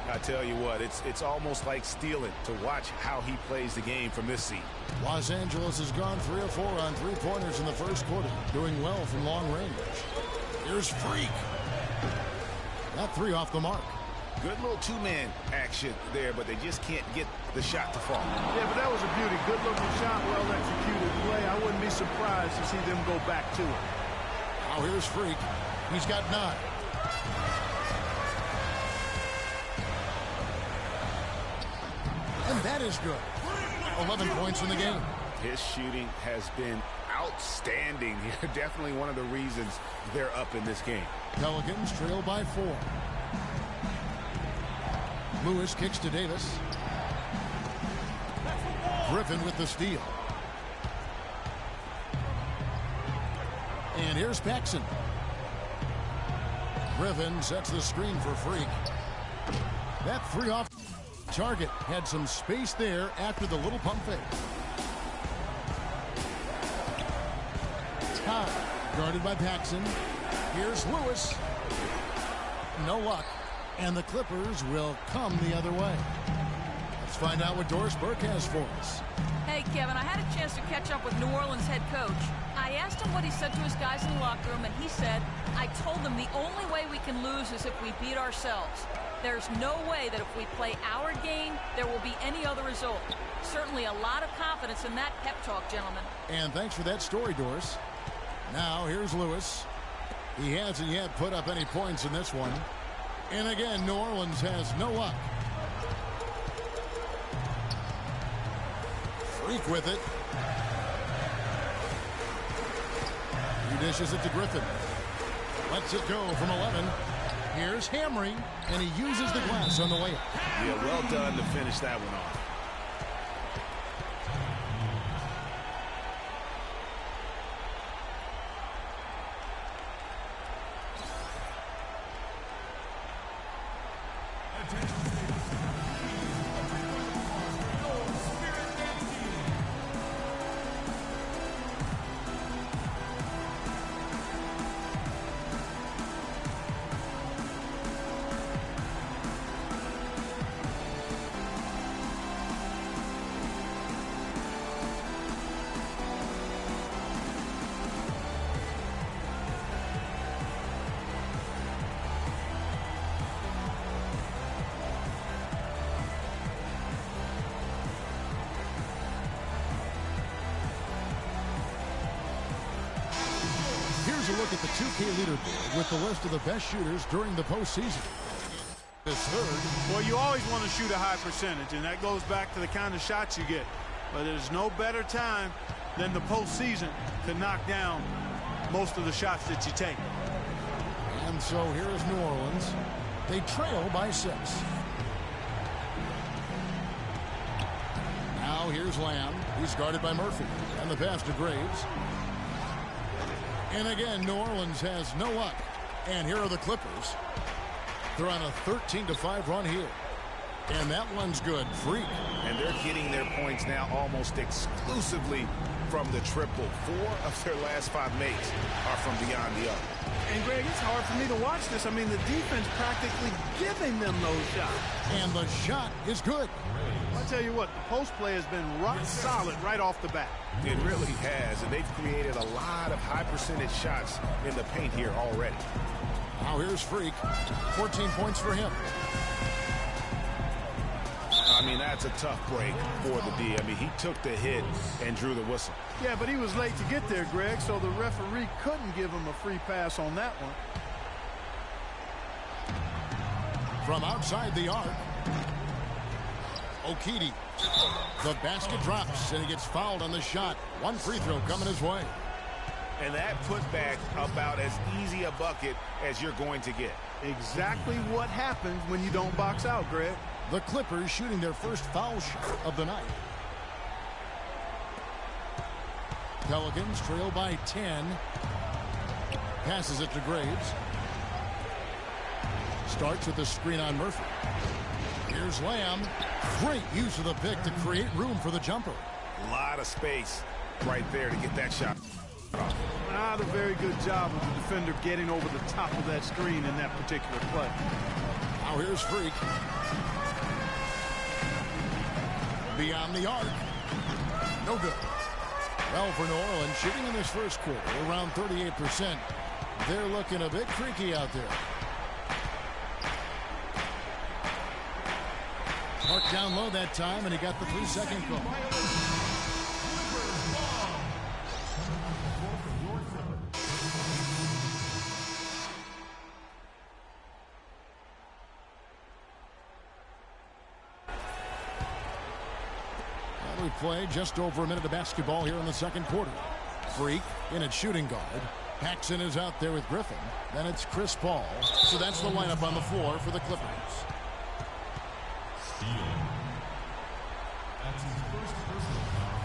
S2: I tell you what, it's almost like stealing to watch how he plays the game from this seat.
S1: Los Angeles has gone 3 of 4 on 3-pointers in the first quarter, doing well from long range. Here's Freak. That 3 off the mark.
S2: Good little two-man action there, but they just can't get the shot to fall.
S3: Yeah, but that was a beauty. Good-looking shot, well-executed play. I wouldn't be surprised to see them go back to it.
S1: Now here's Freak. He's got 9. And that is good. 11 points in the game.
S2: His shooting has been outstanding here. Definitely one of the reasons they're up in this game.
S1: Pelicans trail by 4. Lewis kicks to Davis. Griffin with the steal. And here's Paxson. Griffin sets the screen for Freak. That 3 off target had some space there after the little pump fake. Time guarded by Paxson. Here's Lewis. No luck. And the Clippers will come the other way. Let's find out what Doris Burke has for us.
S4: Hey, Kevin, I had a chance to catch up with New Orleans head coach. I asked him what he said to his guys in the locker room, and he said, I told them the only way we can lose is if we beat ourselves. There's no way that if we play our game, there will be any other result. Certainly a lot of confidence in that pep talk, gentlemen.
S1: And thanks for that story, Doris. Now, here's Lewis. He hasn't yet put up any points in this one. And again, New Orleans has no luck. Freak with it. He dishes it to Griffin. Lets it go from 11. Here's Hamry, and he uses the glass on the way up.
S2: Yeah, well done to finish that one off.
S1: A look at the 2K leaderboard with the list of the best shooters during the postseason. This third.
S3: Well, you always want to shoot a high percentage, and that goes back to the kind of shots you get. But there's no better time than the postseason to knock down most of the shots that you take.
S1: And so here is New Orleans. They trail by 6. Now here's Lamb. He's guarded by Murphy. And the pass to Graves. And again, New Orleans has no luck. And here are the Clippers. They're on a 13-5 run here. And that one's good. Freak.
S2: And they're getting their points now almost exclusively from the triple. 4 of their last 5 makes are from beyond the arc.
S3: And, Greg, it's hard for me to watch this. I mean, the defense practically giving them those shots.
S1: And the shot is good.
S3: I'll tell you what, the post play has been rock solid right off the bat.
S2: It really has, and they've created a lot of high percentage shots in the paint here already.
S1: Now here's Freak. 14 points for him.
S2: I mean, that's a tough break for the D. I mean, he took the hit and drew the whistle.
S3: Yeah, but he was late to get there, Greg, so the referee couldn't give him a free pass on that one.
S1: From outside the arc, Okidi. The basket drops, and he gets fouled on the shot. One free throw coming his way.
S2: And that putback about as easy a bucket as you're going to get.
S3: Exactly what happens when you don't box out, Greg.
S1: The Clippers shooting their first foul shot of the night. Pelicans trail by 10. Passes it to Graves. Starts with the screen on Murphy. Here's Lamb. Great use of the pick to create room for the jumper.
S2: A lot of space right there to get that shot.
S3: Not a very good job of the defender getting over the top of that screen in that particular play.
S1: Now here's Freak. Beyond the arc. No good. Well, for New Orleans, shooting in this first quarter around 38%. They're looking a bit freaky out there. Marked down low that time, and he got the 3-second call. We play just over a minute of basketball here in the second quarter. Freak in at shooting guard. Paxson is out there with Griffin. Then it's Chris Paul. So that's the lineup on the floor for the Clippers.
S5: Steele. That's his first personal foul.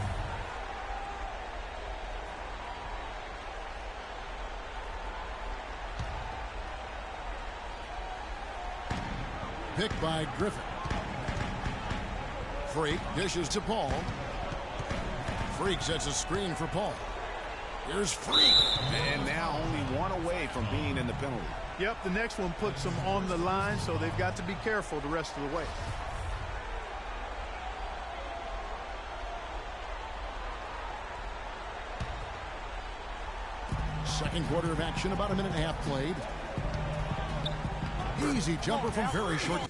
S1: Picked by Griffin. Freak dishes to Paul. Freak sets a screen for Paul. Here's Freak.
S2: And now only one away from being in the penalty.
S3: Yep, the next one puts them on the line, so they've got to be careful the rest of the way.
S1: Second quarter of action, about a minute and a half played. Easy jumper from very short.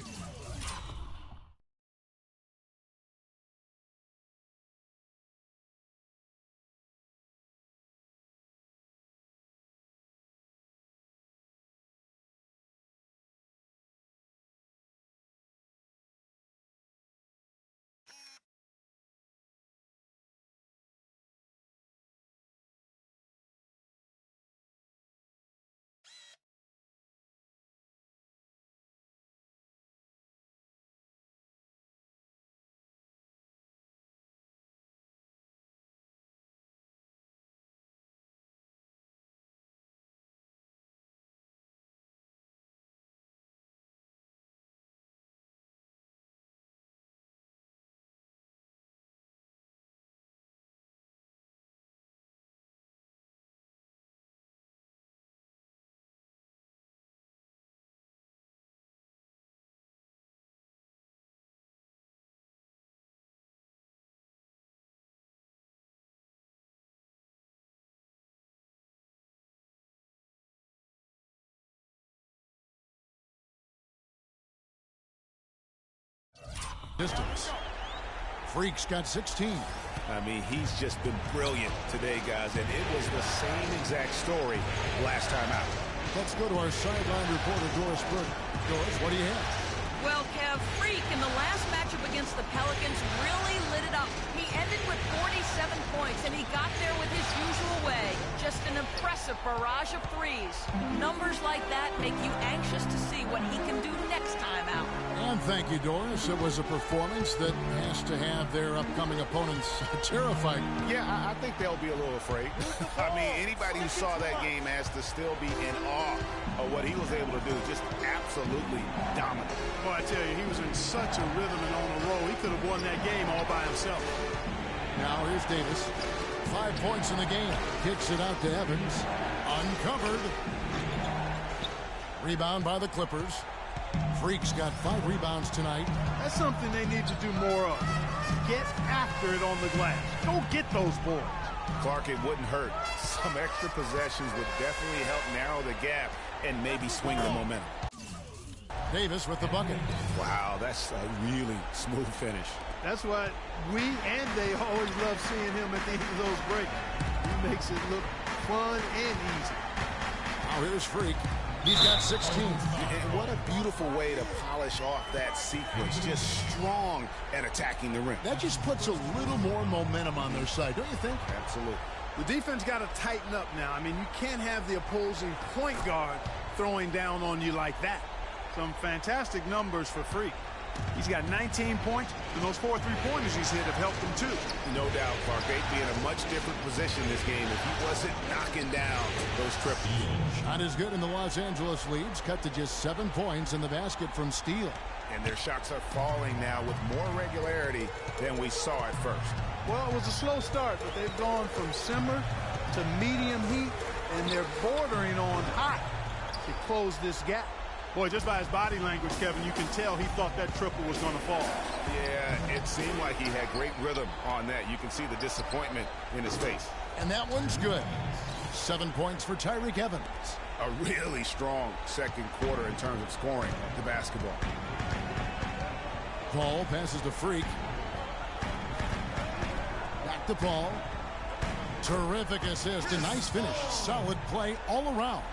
S1: Distance. Freak's got 16.
S2: I mean, he's just been brilliant today, guys, and it was the same exact story last time out.
S1: Let's go to our sideline reporter, Doris Burke. Doris, what do you have?
S4: Well, Kev, Freak in the last matchup against the Pelicans really lit it up. He ended with 47 points, and he got there with his usual way. Just an impressive barrage of threes. Numbers like that make you anxious to see what he can do next time out.
S1: And thank you, Doris. It was a performance that has to have their upcoming opponents terrified.
S2: Yeah, I think they'll be a little afraid. I mean, anybody who saw that game has to still be in awe of what he was able to do. Just absolutely dominant.
S3: Boy, I tell you, he was in such a rhythm and on a roll. He could have won that game all by himself.
S1: Now here's Davis. 5 points in the game. Kicks it out to Evans. Uncovered. Rebound by the Clippers. Freak's got 5 rebounds tonight.
S3: That's something they need to do more of. Get after it on the glass. Go get those boards.
S2: Clark, it wouldn't hurt. Some extra possessions would definitely help narrow the gap and maybe swing the momentum.
S1: Davis with the bucket.
S2: Wow, that's a really smooth finish.
S3: That's why we and they always love seeing him at the end of those breaks. He makes it look fun and easy.
S1: Now here's Freak. He's got 16.
S2: And what a beautiful way to polish off that sequence. Just strong and attacking the rim.
S1: That just puts a little more momentum on their side, don't you think?
S2: Absolutely.
S3: The defense got to tighten up now. I mean, you can't have the opposing point guard throwing down on you like that. Some fantastic numbers for Freak. He's got 19 points, and those 4 3-pointers he's hit have helped him too.
S2: No doubt, Clark. They'd be in a much different position this game if he wasn't knocking down those triples.
S1: Not as good in the Los Angeles leads, cut to just 7 points in the basket from Steele.
S2: And their shots are falling now with more regularity than we saw at first.
S3: Well, it was a slow start, but they've gone from simmer to medium heat, and they're bordering on hot to close this gap. Boy, just by his body language, Kevin, you can tell he thought that triple was going to fall.
S2: Yeah, it seemed like he had great rhythm on that. You can see the disappointment in his face.
S1: And that one's good. 7 points for Tyreke Evans.
S2: A really strong second quarter in terms of scoring the basketball.
S1: Paul passes to Freak. Back to Paul. Terrific assist. A nice finish. Solid play all around.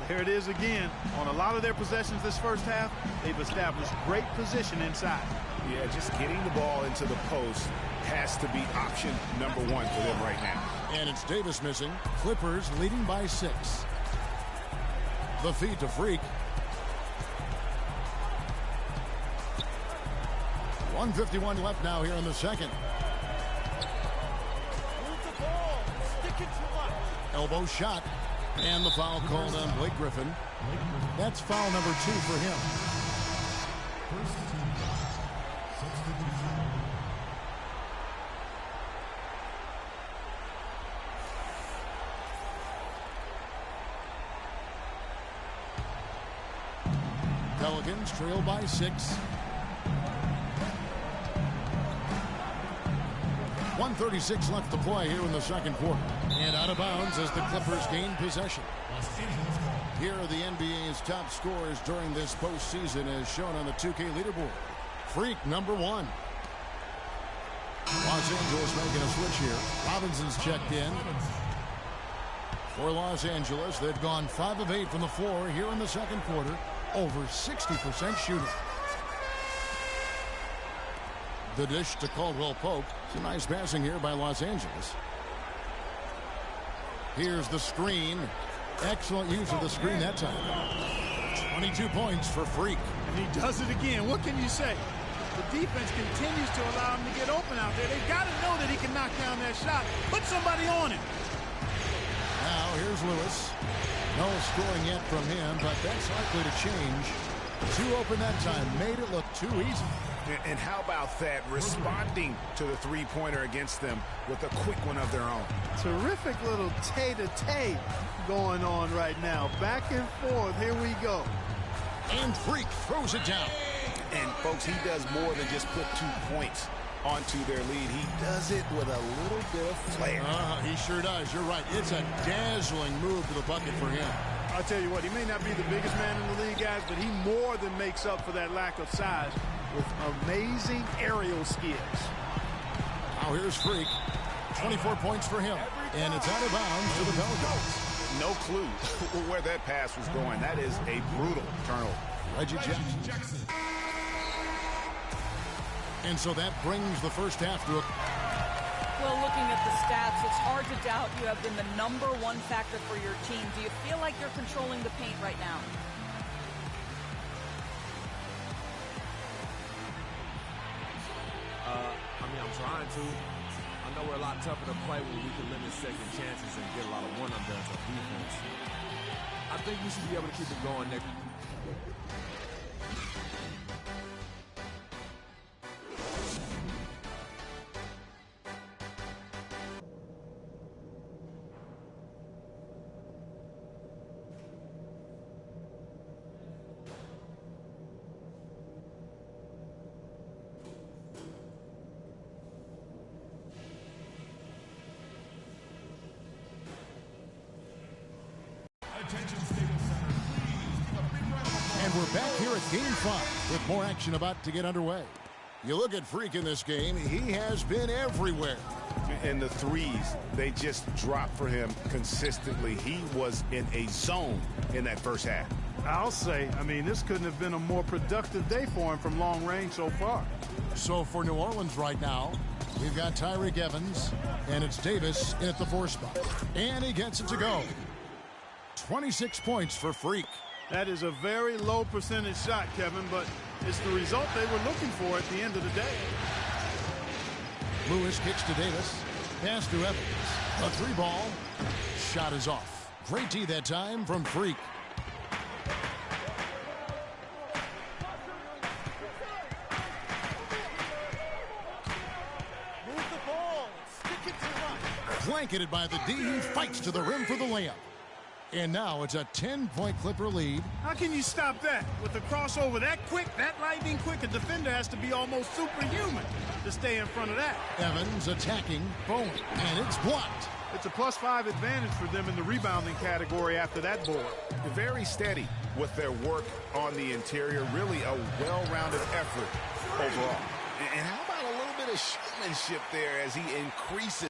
S3: Here it is again. On a lot of their possessions this first half, they've established great position inside.
S2: Yeah, just getting the ball into the post has to be option number one for them right now.
S1: And it's Davis missing. Clippers leading by 6. The feed to Freak. 1:51 left now here in the second. Elbow shot. And the foul called on Blake Griffin. That's foul number 2 for him. Pelicans trail by 6. 1:36 left to play here in the second quarter. And out of bounds as the Clippers gain possession. Here are the NBA's top scorers during this postseason as shown on the 2K leaderboard. Freak, number 1. Los Angeles making a switch here. Robinson's checked in. For Los Angeles, they've gone 5 of 8 from the floor here in the second quarter. Over 60% shooting. The dish to Caldwell Pope. Some nice passing here by Los Angeles. Here's the screen. Excellent use of the screen that time. 22 points for Freak.
S3: And he does it again. What can you say? The defense continues to allow him to get open out there. They've got to know that he can knock down that shot. Put somebody on him.
S1: Now here's Lewis. No scoring yet from him, but that's likely to change. Too open that time. Made it look too easy.
S2: And how about that? Responding to the three-pointer against them with a quick one of their own.
S3: Terrific little tay-to-tay going on right now. Back and forth. Here we go.
S1: And Freak throws it down.
S2: And, folks, he does more than just put 2 points onto their lead. He does it with a little bit of flair.
S1: He sure does. You're right. It's a dazzling move to the bucket for him.
S3: I'll tell you what, he may not be the biggest man in the league, guys, but he more than makes up for that lack of size with amazing aerial skills.
S1: Now here's Freak. 24 points for him. And it's out of bounds to the Pelicans.
S2: No clue where that pass was going. That is a brutal turnover.
S1: Reggie Jackson. And so that brings the first half to a...
S4: Well, looking at the stats, it's hard to doubt you have been the #1 factor for your team. Do you feel like you're controlling the paint right now?
S11: I'm trying to. I know we're a lot tougher to play when we can limit second chances and get a lot of one-and-dones on defense. I think we should be able to keep it going next.
S1: And we're back here at Game 5 with more action about to get underway. You look at Freak in this game, he has been everywhere.
S2: And the threes, they just drop for him consistently. He was in a zone in that first half.
S3: I'll say, this couldn't have been a more productive day for him from long range so far.
S1: So for New Orleans right now, we've got Tyreke Evans, and it's Davis in at the 4 spot. And he gets it to go. 26 points for Freak.
S3: That is a very low percentage shot, Kevin, but it's the result they were looking for at the end of the day.
S1: Lewis kicks to Davis. Pass to Evans. A 3-ball. Shot is off. Great D that time from Freak.
S3: Move the ball. Stick it to right.
S1: Blanketed by the D. He fights to the rim for the layup. And now it's a 10-point Clipper lead.
S3: How can you stop that? With the crossover that quick, that lightning quick, a defender has to be almost superhuman to stay in front of that.
S1: Evans attacking Bowen, and it's blocked.
S3: It's a +5 advantage for them in the rebounding category after that board.
S2: Very steady with their work on the interior. Really a well-rounded effort overall. And how about a little bit of showmanship there as he increases?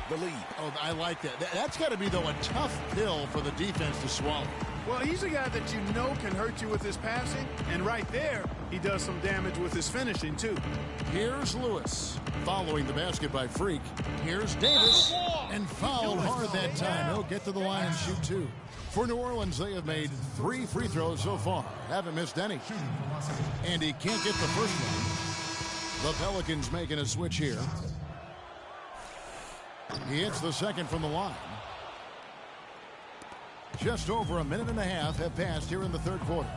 S2: The lead.
S1: Oh, I like that. That's got to be, though, a tough pill for the defense to swallow.
S3: Well, he's a guy that you know can hurt you with his passing, and right there, he does some damage with his finishing, too.
S1: Here's Lewis following the basket by Freak. Here's Davis, and fouled hard that time. He'll get to the line and shoot two. For New Orleans, they have made 3 free throws so far. Haven't missed any. And he can't get the first one. The Pelicans making a switch here. He hits the second from the line. Just over a minute and a half have passed here in the third quarter.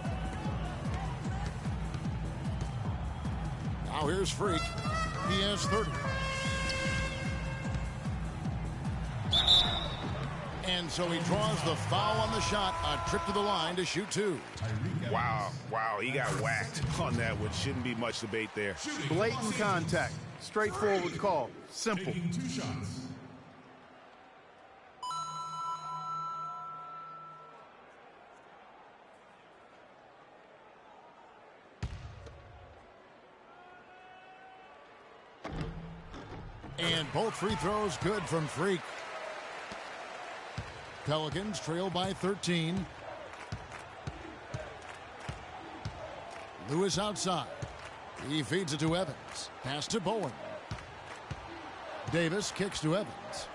S1: Now here's Freak. He has 30. And so he draws the foul on the shot. A trip to the line to shoot two.
S2: Wow, he got whacked on that one. Shouldn't be much debate there.
S3: Blatant contact. Straightforward call. Simple.
S5: Taking 2 shots.
S1: And both free throws good from Freak. Pelicans trail by 13. Lewis outside. He feeds it to Evans. Pass to Bowen. Davis kicks to Evans.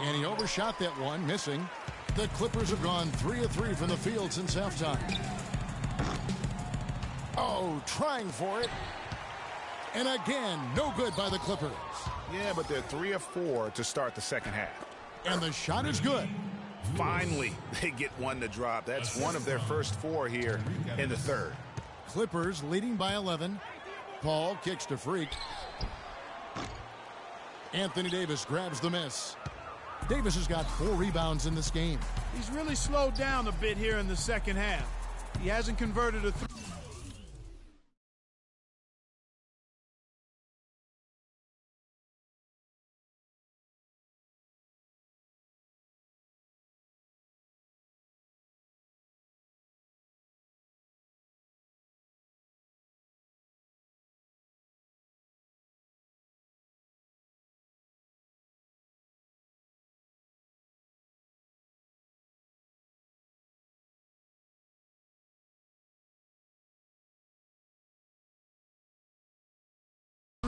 S1: And he overshot that one, missing. The Clippers have gone 3 of 3 from the field since halftime. Oh, trying for it. And again, no good by the Clippers.
S2: Yeah, but they're 3 of 4 to start the second half.
S1: And the shot is good.
S2: Finally, they get one to drop. That's one of their first 4 here in the third.
S1: Clippers leading by 11. Paul kicks to Freak. Anthony Davis grabs the miss. Davis has got 4 rebounds in this game.
S3: He's really slowed down a bit here in the second half. He hasn't converted a 3.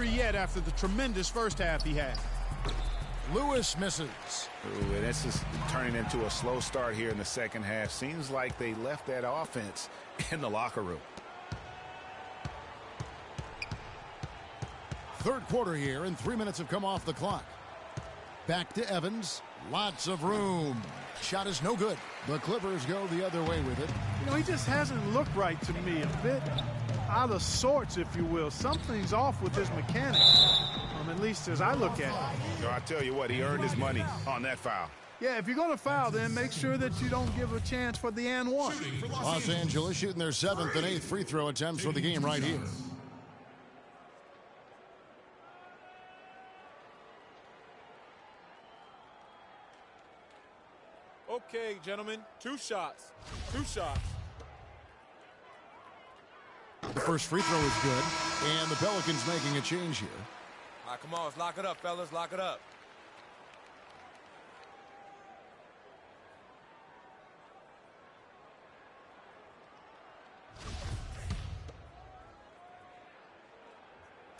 S3: Yet after the tremendous first half he had.
S1: Lewis misses.
S2: Ooh, and this is turning into a slow start here in the second half. Seems like they left that offense in the locker room.
S1: Third quarter here, and 3 minutes have come off the clock. Back to Evans. Lots of room. Shot is no good. The Clippers go the other way with it.
S3: You know, he just hasn't looked right to me. A bit out of sorts, if you will. Something's off with his mechanics, at least as I look at it.
S2: No, I tell you what, he earned his money on that foul.
S3: Yeah, if you're going to foul, then make sure that you don't give a chance for the and one.
S1: Los Angeles shooting their 7th and 8th free throw attempts for the game right here.
S6: Okay, gentlemen, 2 shots. 2 shots.
S1: The first free throw is good, and the Pelicans making a change here.
S11: All right, come on, let's lock it up, fellas. Lock it up.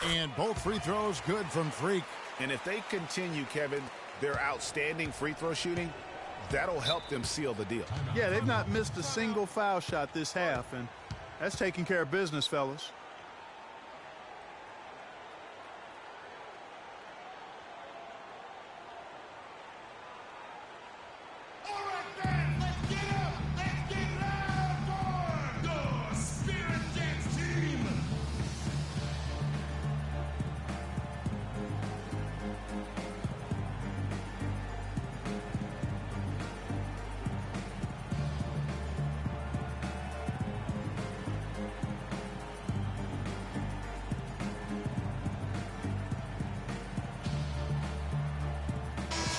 S1: And both free throws good from Freak.
S2: And if they continue, Kevin, their outstanding free throw shooting, that'll help them seal the deal.
S3: Yeah, they've not missed a single foul shot this half, and that's taking care of business, fellas.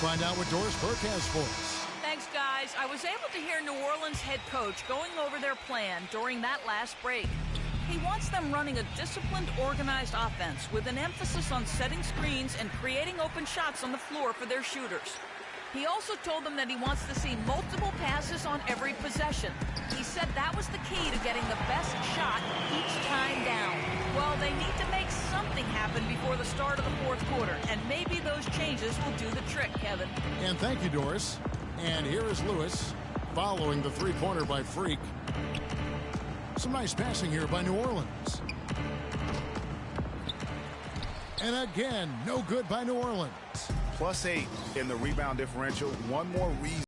S1: Find out what Doris Burke has for us.
S4: Thanks, guys. I was able to hear New Orleans head coach going over their plan during that last break. He wants them running a disciplined, organized offense with an emphasis on setting screens and creating open shots on the floor for their shooters. He also told them that he wants to see multiple passes on every possession. He said that was the key to getting the best shot each time down. Well, they need to make something happen before the start of the fourth quarter, and maybe those changes will do the trick, Kevin.
S1: And thank you, Doris. And here is Lewis following the three-pointer by Freak. Some nice passing here by New Orleans. And again, no good by New Orleans.
S2: +8 in the rebound differential. One more reason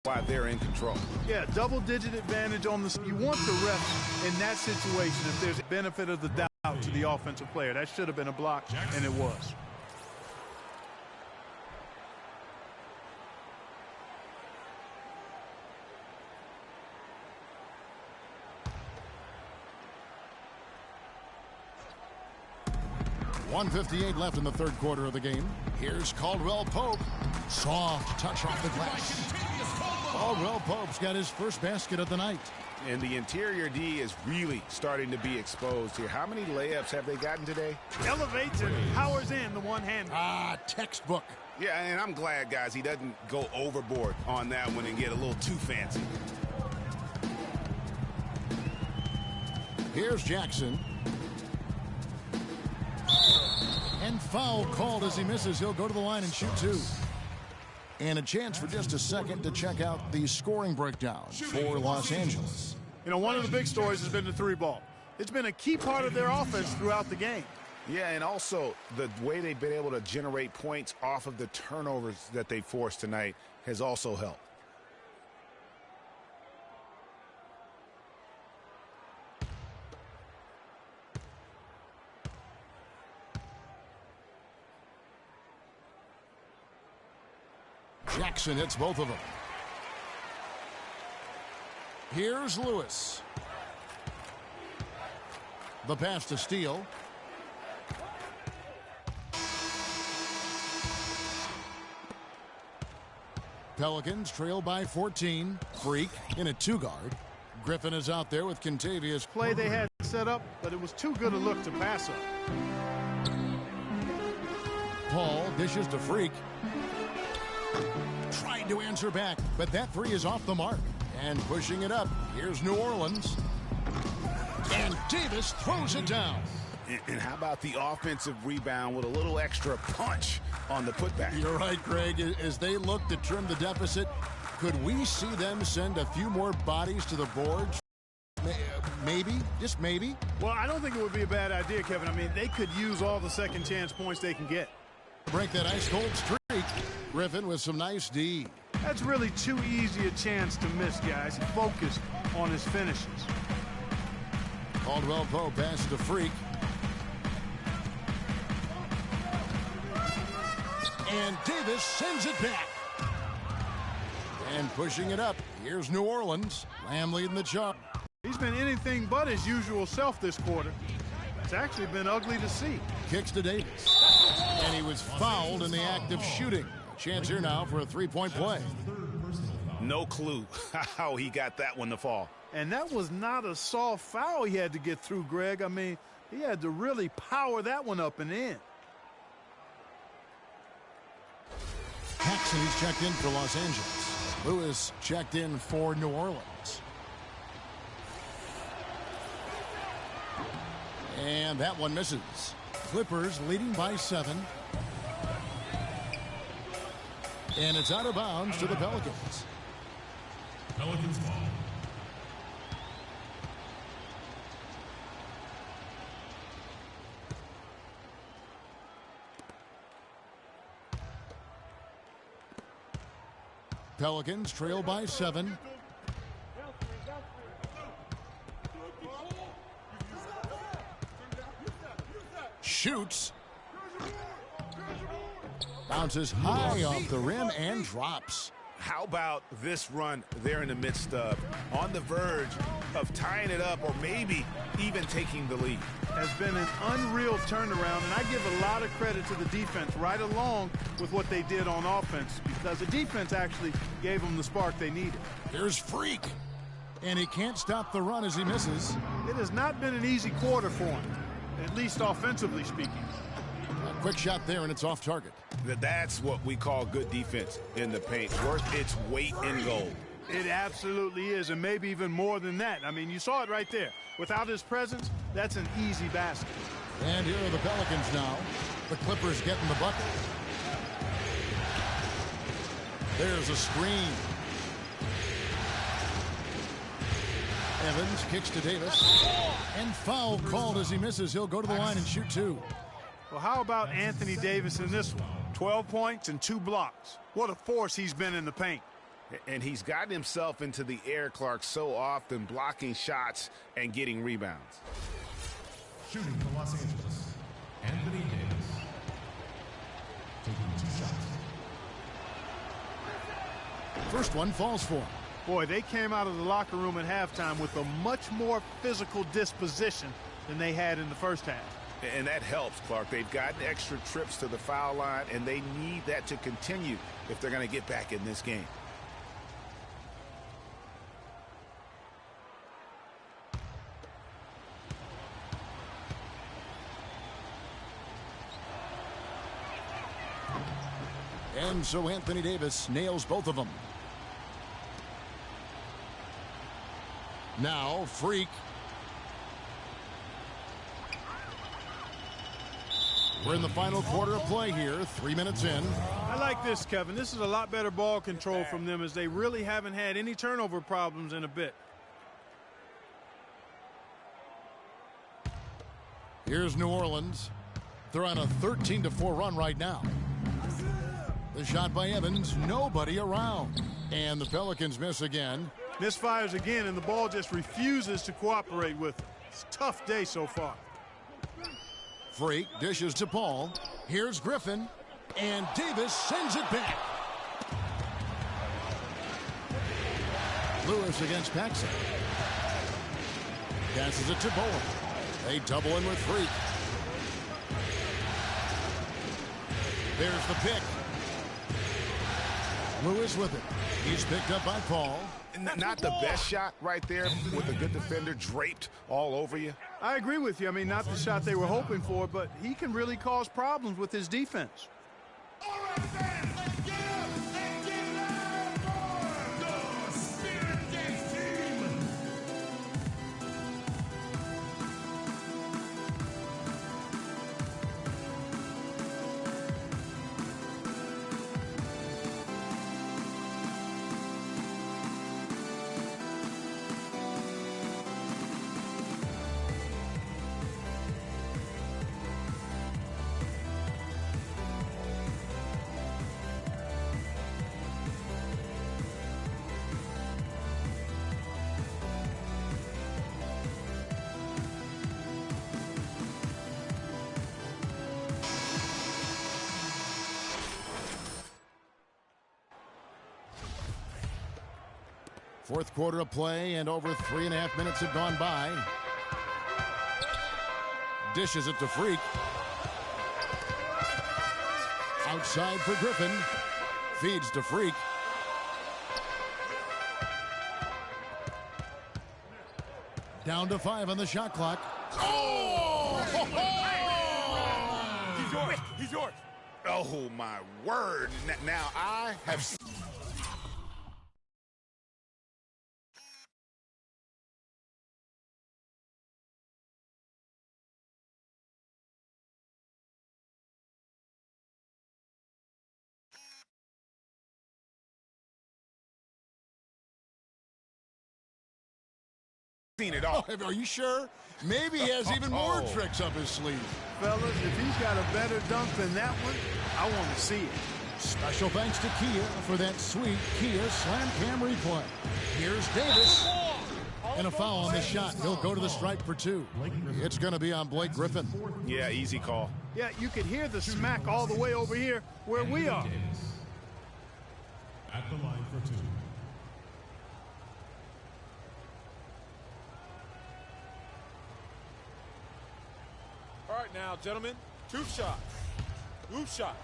S2: why they're in control.
S3: Yeah, double-digit advantage on the... You want the refs in that situation if there's a benefit of the doubt to the offensive player. That should have been a block, and it was.
S1: .158 left in the third quarter of the game. Here's Caldwell Pope. Soft touch off the glass. Caldwell Pope's got his first basket of the night.
S2: And the interior D is really starting to be exposed here. How many layups have they gotten today?
S3: Elevates and powers in the one-handed.
S1: Textbook.
S2: Yeah, and I'm glad, guys, he doesn't go overboard on that one and get a little too fancy.
S1: Here's Jackson. And foul called as he misses. He'll go to the line and shoot 2. And a chance for just a second to check out the scoring breakdown for Los Angeles.
S3: You know, one of the big stories has been the 3-ball. It's been a key part of their offense throughout the game.
S2: Yeah, and also the way they've been able to generate points off of the turnovers that they forced tonight has also helped.
S1: Jackson hits both of them. Here's Lewis. The pass to Steele. Pelicans trail by 14. Freak in a 2-guard. Griffin is out there with Kentavious.
S3: Play they had set up, but it was too good a look to pass up.
S1: Paul dishes to Freak. Tried to answer back, but that three is off the mark. And pushing it up, here's New Orleans. And Davis throws it down.
S2: And how about the offensive rebound with a little extra punch on the putback?
S1: You're right, Greg. As they look to trim the deficit, could we see them send a few more bodies to the boards? Maybe, just maybe.
S3: Well, I don't think it would be a bad idea, Kevin. I mean, they could use all the second chance points they can get.
S1: Break that ice cold streak. Griffin with some nice D.
S3: That's really too easy a chance to miss, guys. He focused on his finishes.
S1: Caldwell Pope passes to Freak. And Davis sends it back. And pushing it up, here's New Orleans. Lamb leading the charge.
S3: He's been anything but his usual self this quarter. It's actually been ugly to see.
S1: Kicks to Davis. And he was fouled in the act of shooting. A chance here now for a three-point play.
S2: No clue how he got that one to fall.
S3: And that was not a soft foul he had to get through, Greg. I mean, he had to really power that one up and in.
S1: Paxson's checked in for Los Angeles. Lewis checked in for New Orleans. And that one misses. Clippers leading by 7. And it's out of bounds to the Pelicans.
S5: Pelicans ball.
S1: Pelicans trail by 7. Shoots. Bounces high off the rim and drops.
S2: How about this run they're in the midst of? On the verge of tying it up or maybe even taking the lead.
S3: Has been an unreal turnaround, and I give a lot of credit to the defense right along with what they did on offense, because the defense actually gave them the spark they needed.
S1: Here's Freak, and he can't stop the run as he misses.
S3: It has not been an easy quarter for him, at least offensively speaking.
S1: A quick shot there, and it's off target.
S2: That's what we call good defense in the paint, worth its weight in gold.
S3: It absolutely is, and maybe even more than that. I mean, you saw it right there. Without his presence, that's an easy basket.
S1: And here are the Pelicans now. The Clippers getting the bucket. There's a screen. Evans kicks to Davis. And foul called as he misses. He'll go to the line and shoot 2.
S3: Well, how about Anthony Davis in this one? 12 points and 2 blocks. What a force he's been in the paint.
S2: And he's gotten himself into the air, Clark, so often, blocking shots and getting rebounds.
S5: Shooting for Los Angeles, Anthony Davis. Taking 2 shots.
S1: First one falls for him.
S3: Boy, they came out of the locker room at halftime with a much more physical disposition than they had in the first half.
S2: And that helps, Clark. They've gotten extra trips to the foul line, and they need that to continue if they're going to get back in this game.
S1: And so Anthony Davis nails both of them. Now, Freak. We're in the final quarter of play here, 3 minutes in.
S3: I like this, Kevin. This is a lot better ball control from them, as they really haven't had any turnover problems in a bit.
S1: Here's New Orleans. They're on a 13-4 run right now. The shot by Evans, nobody around. And the Pelicans miss again.
S3: Misfires again, and the ball just refuses to cooperate with it. It's a tough day so far.
S1: Freak dishes to Paul. Here's Griffin. And Davis sends it back. Lewis against Paxson. Passes it to Bowen. They double in with Freak. There's the pick. Lewis with it. He's picked up by Paul.
S2: Not the best shot right there with a good defender draped all over you.
S3: I agree with you. I mean, not the shot they were hoping for, but he can really cause problems with his defense.
S5: All right, fans, let's get up and get loud for the Spirit Games team.
S1: Fourth quarter of play, and over 3.5 minutes have gone by. Dishes it to Freak. Outside for Griffin. Feeds to Freak. Down to 5 on the shot clock.
S2: Oh!
S10: He's yours. He's yours.
S2: Oh, my word. Now, I have... seen it all.
S1: Are you sure? Maybe he has even more tricks up his sleeve.
S3: Fellas, if he's got a better dunk than that one, I want to see it.
S1: Special thanks to Kia for that sweet Kia Slam Cam replay. Here's Davis. And a foul on the shot. He'll go to the stripe for 2. It's going to be on Blake Griffin.
S2: Yeah, easy call.
S3: Yeah, you could hear the smack all the way over here where we are.
S5: At the line for 2.
S6: All right now, gentlemen, 2 shots. 2 shots.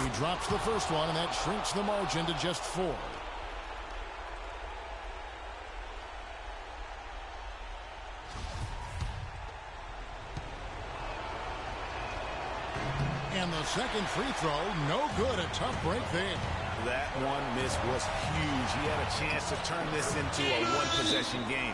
S1: He drops the first one, and that shrinks the margin to just 4. And the second free throw, no good. A tough break there.
S2: That one miss was huge. He had a chance to turn this into a one-possession game.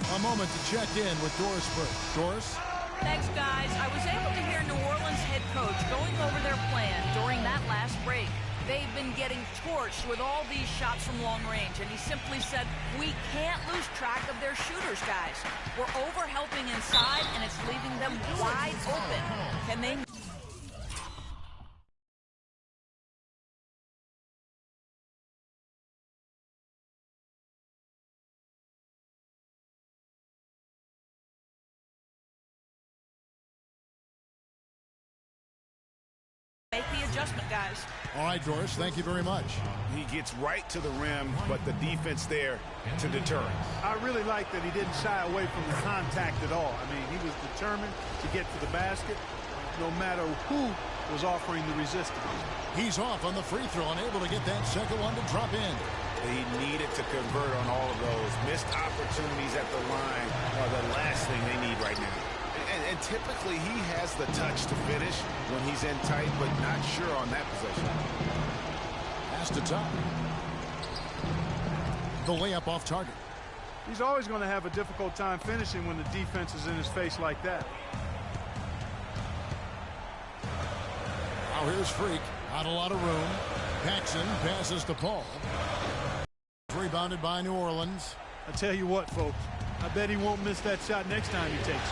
S1: A moment to check in with Doris Burke. Doris?
S4: Thanks, guys. I was able to hear New Orleans head coach going over their plan during that last break. They've been getting torched with all these shots from long range, and he simply said, we can't lose track of their shooters, guys. We're over-helping inside, and it's leaving them wide open. Can they... make the adjustment, guys?
S1: All right, Doris, thank you very much.
S2: He gets right to the rim, but the defense there to deter him.
S3: I really like that he didn't shy away from the contact at all. I mean, he was determined to get to the basket no matter who was offering the resistance.
S1: He's off on the free throw, unable to get that second one to drop in.
S2: He needed to convert on all of those. Missed opportunities at the line are the last thing they need right now. And typically he has the touch to finish when he's in tight, but not sure on that possession.
S1: Pass to top. The layup off target.
S3: He's always going to have a difficult time finishing when the defense is in his face like that.
S1: Now here's Freak. Not a lot of room. Paxson passes to Paul. Rebounded by New Orleans.
S3: I tell you what, folks. I bet he won't miss that shot next time he takes it.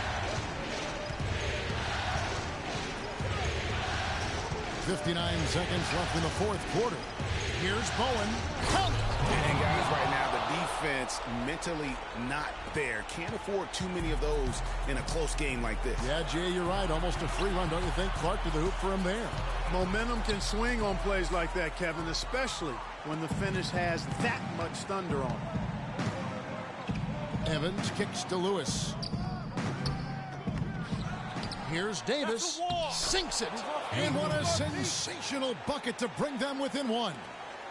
S1: 59 seconds left in the fourth quarter. Here's Bowen.
S2: And guys, right now the defense mentally not there. Can't afford too many of those in a close game like this.
S1: Yeah, Jay, you're right. Almost a free run, don't you think? Clark to the hoop for him there.
S3: Momentum can swing on plays like that, Kevin, especially when the finish has that much thunder on it.
S1: Evans kicks to Lewis. Here's Davis. Sinks it. And what a sensational bucket to bring them within 1.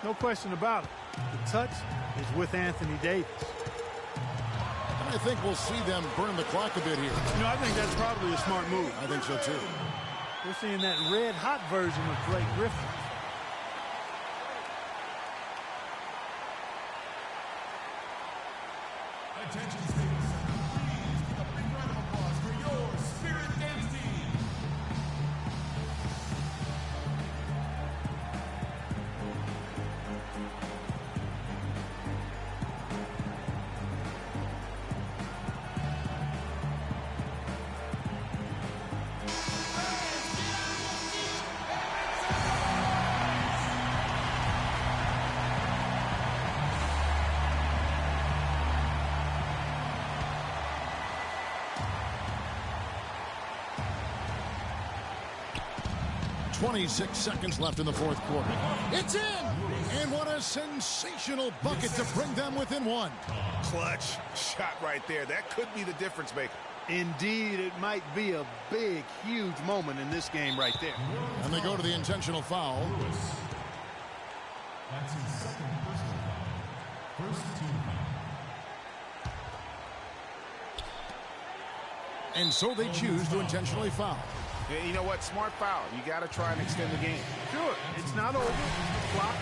S3: No question about it. The touch is with Anthony Davis.
S1: And I think we'll see them burn the clock a bit here.
S3: You know, I think that's probably a smart move.
S1: I think so, too.
S3: We're seeing that red-hot version of Blake Griffin.
S5: Attention, students. Please give a big round of applause for your Spirit Dance Team.
S1: 26 seconds left in the fourth quarter. It's in! And what a sensational bucket to bring them within one.
S2: Clutch shot right there. That could be the difference maker.
S3: Indeed, it might be a big, huge moment in this game right there.
S1: And they go to the intentional foul.
S5: That's his second personal foul. First team foul.
S1: And so they choose to intentionally foul.
S2: Yeah, you know what? Smart foul. You got to try and extend the game.
S3: Sure, it's not over. The clock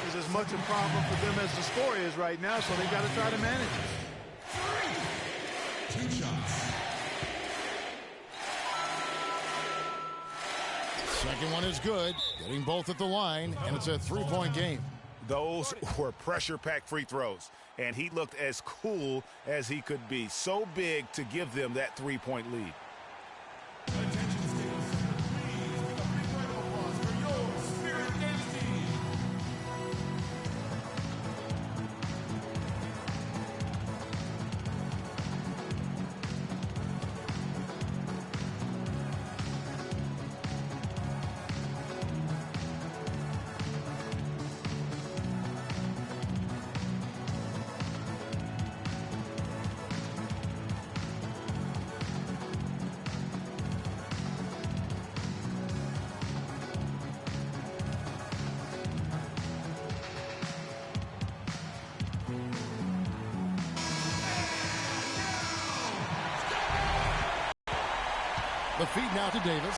S3: is as much a problem for them as the score is right now, so they've got to try to manage it.
S5: 2 shots.
S1: Second one is good. Getting both at the line, and it's a 3-point game.
S2: Those were pressure-packed free throws, and he looked as cool as he could be. So big to give them that 3-point lead.
S1: The feed now to Davis.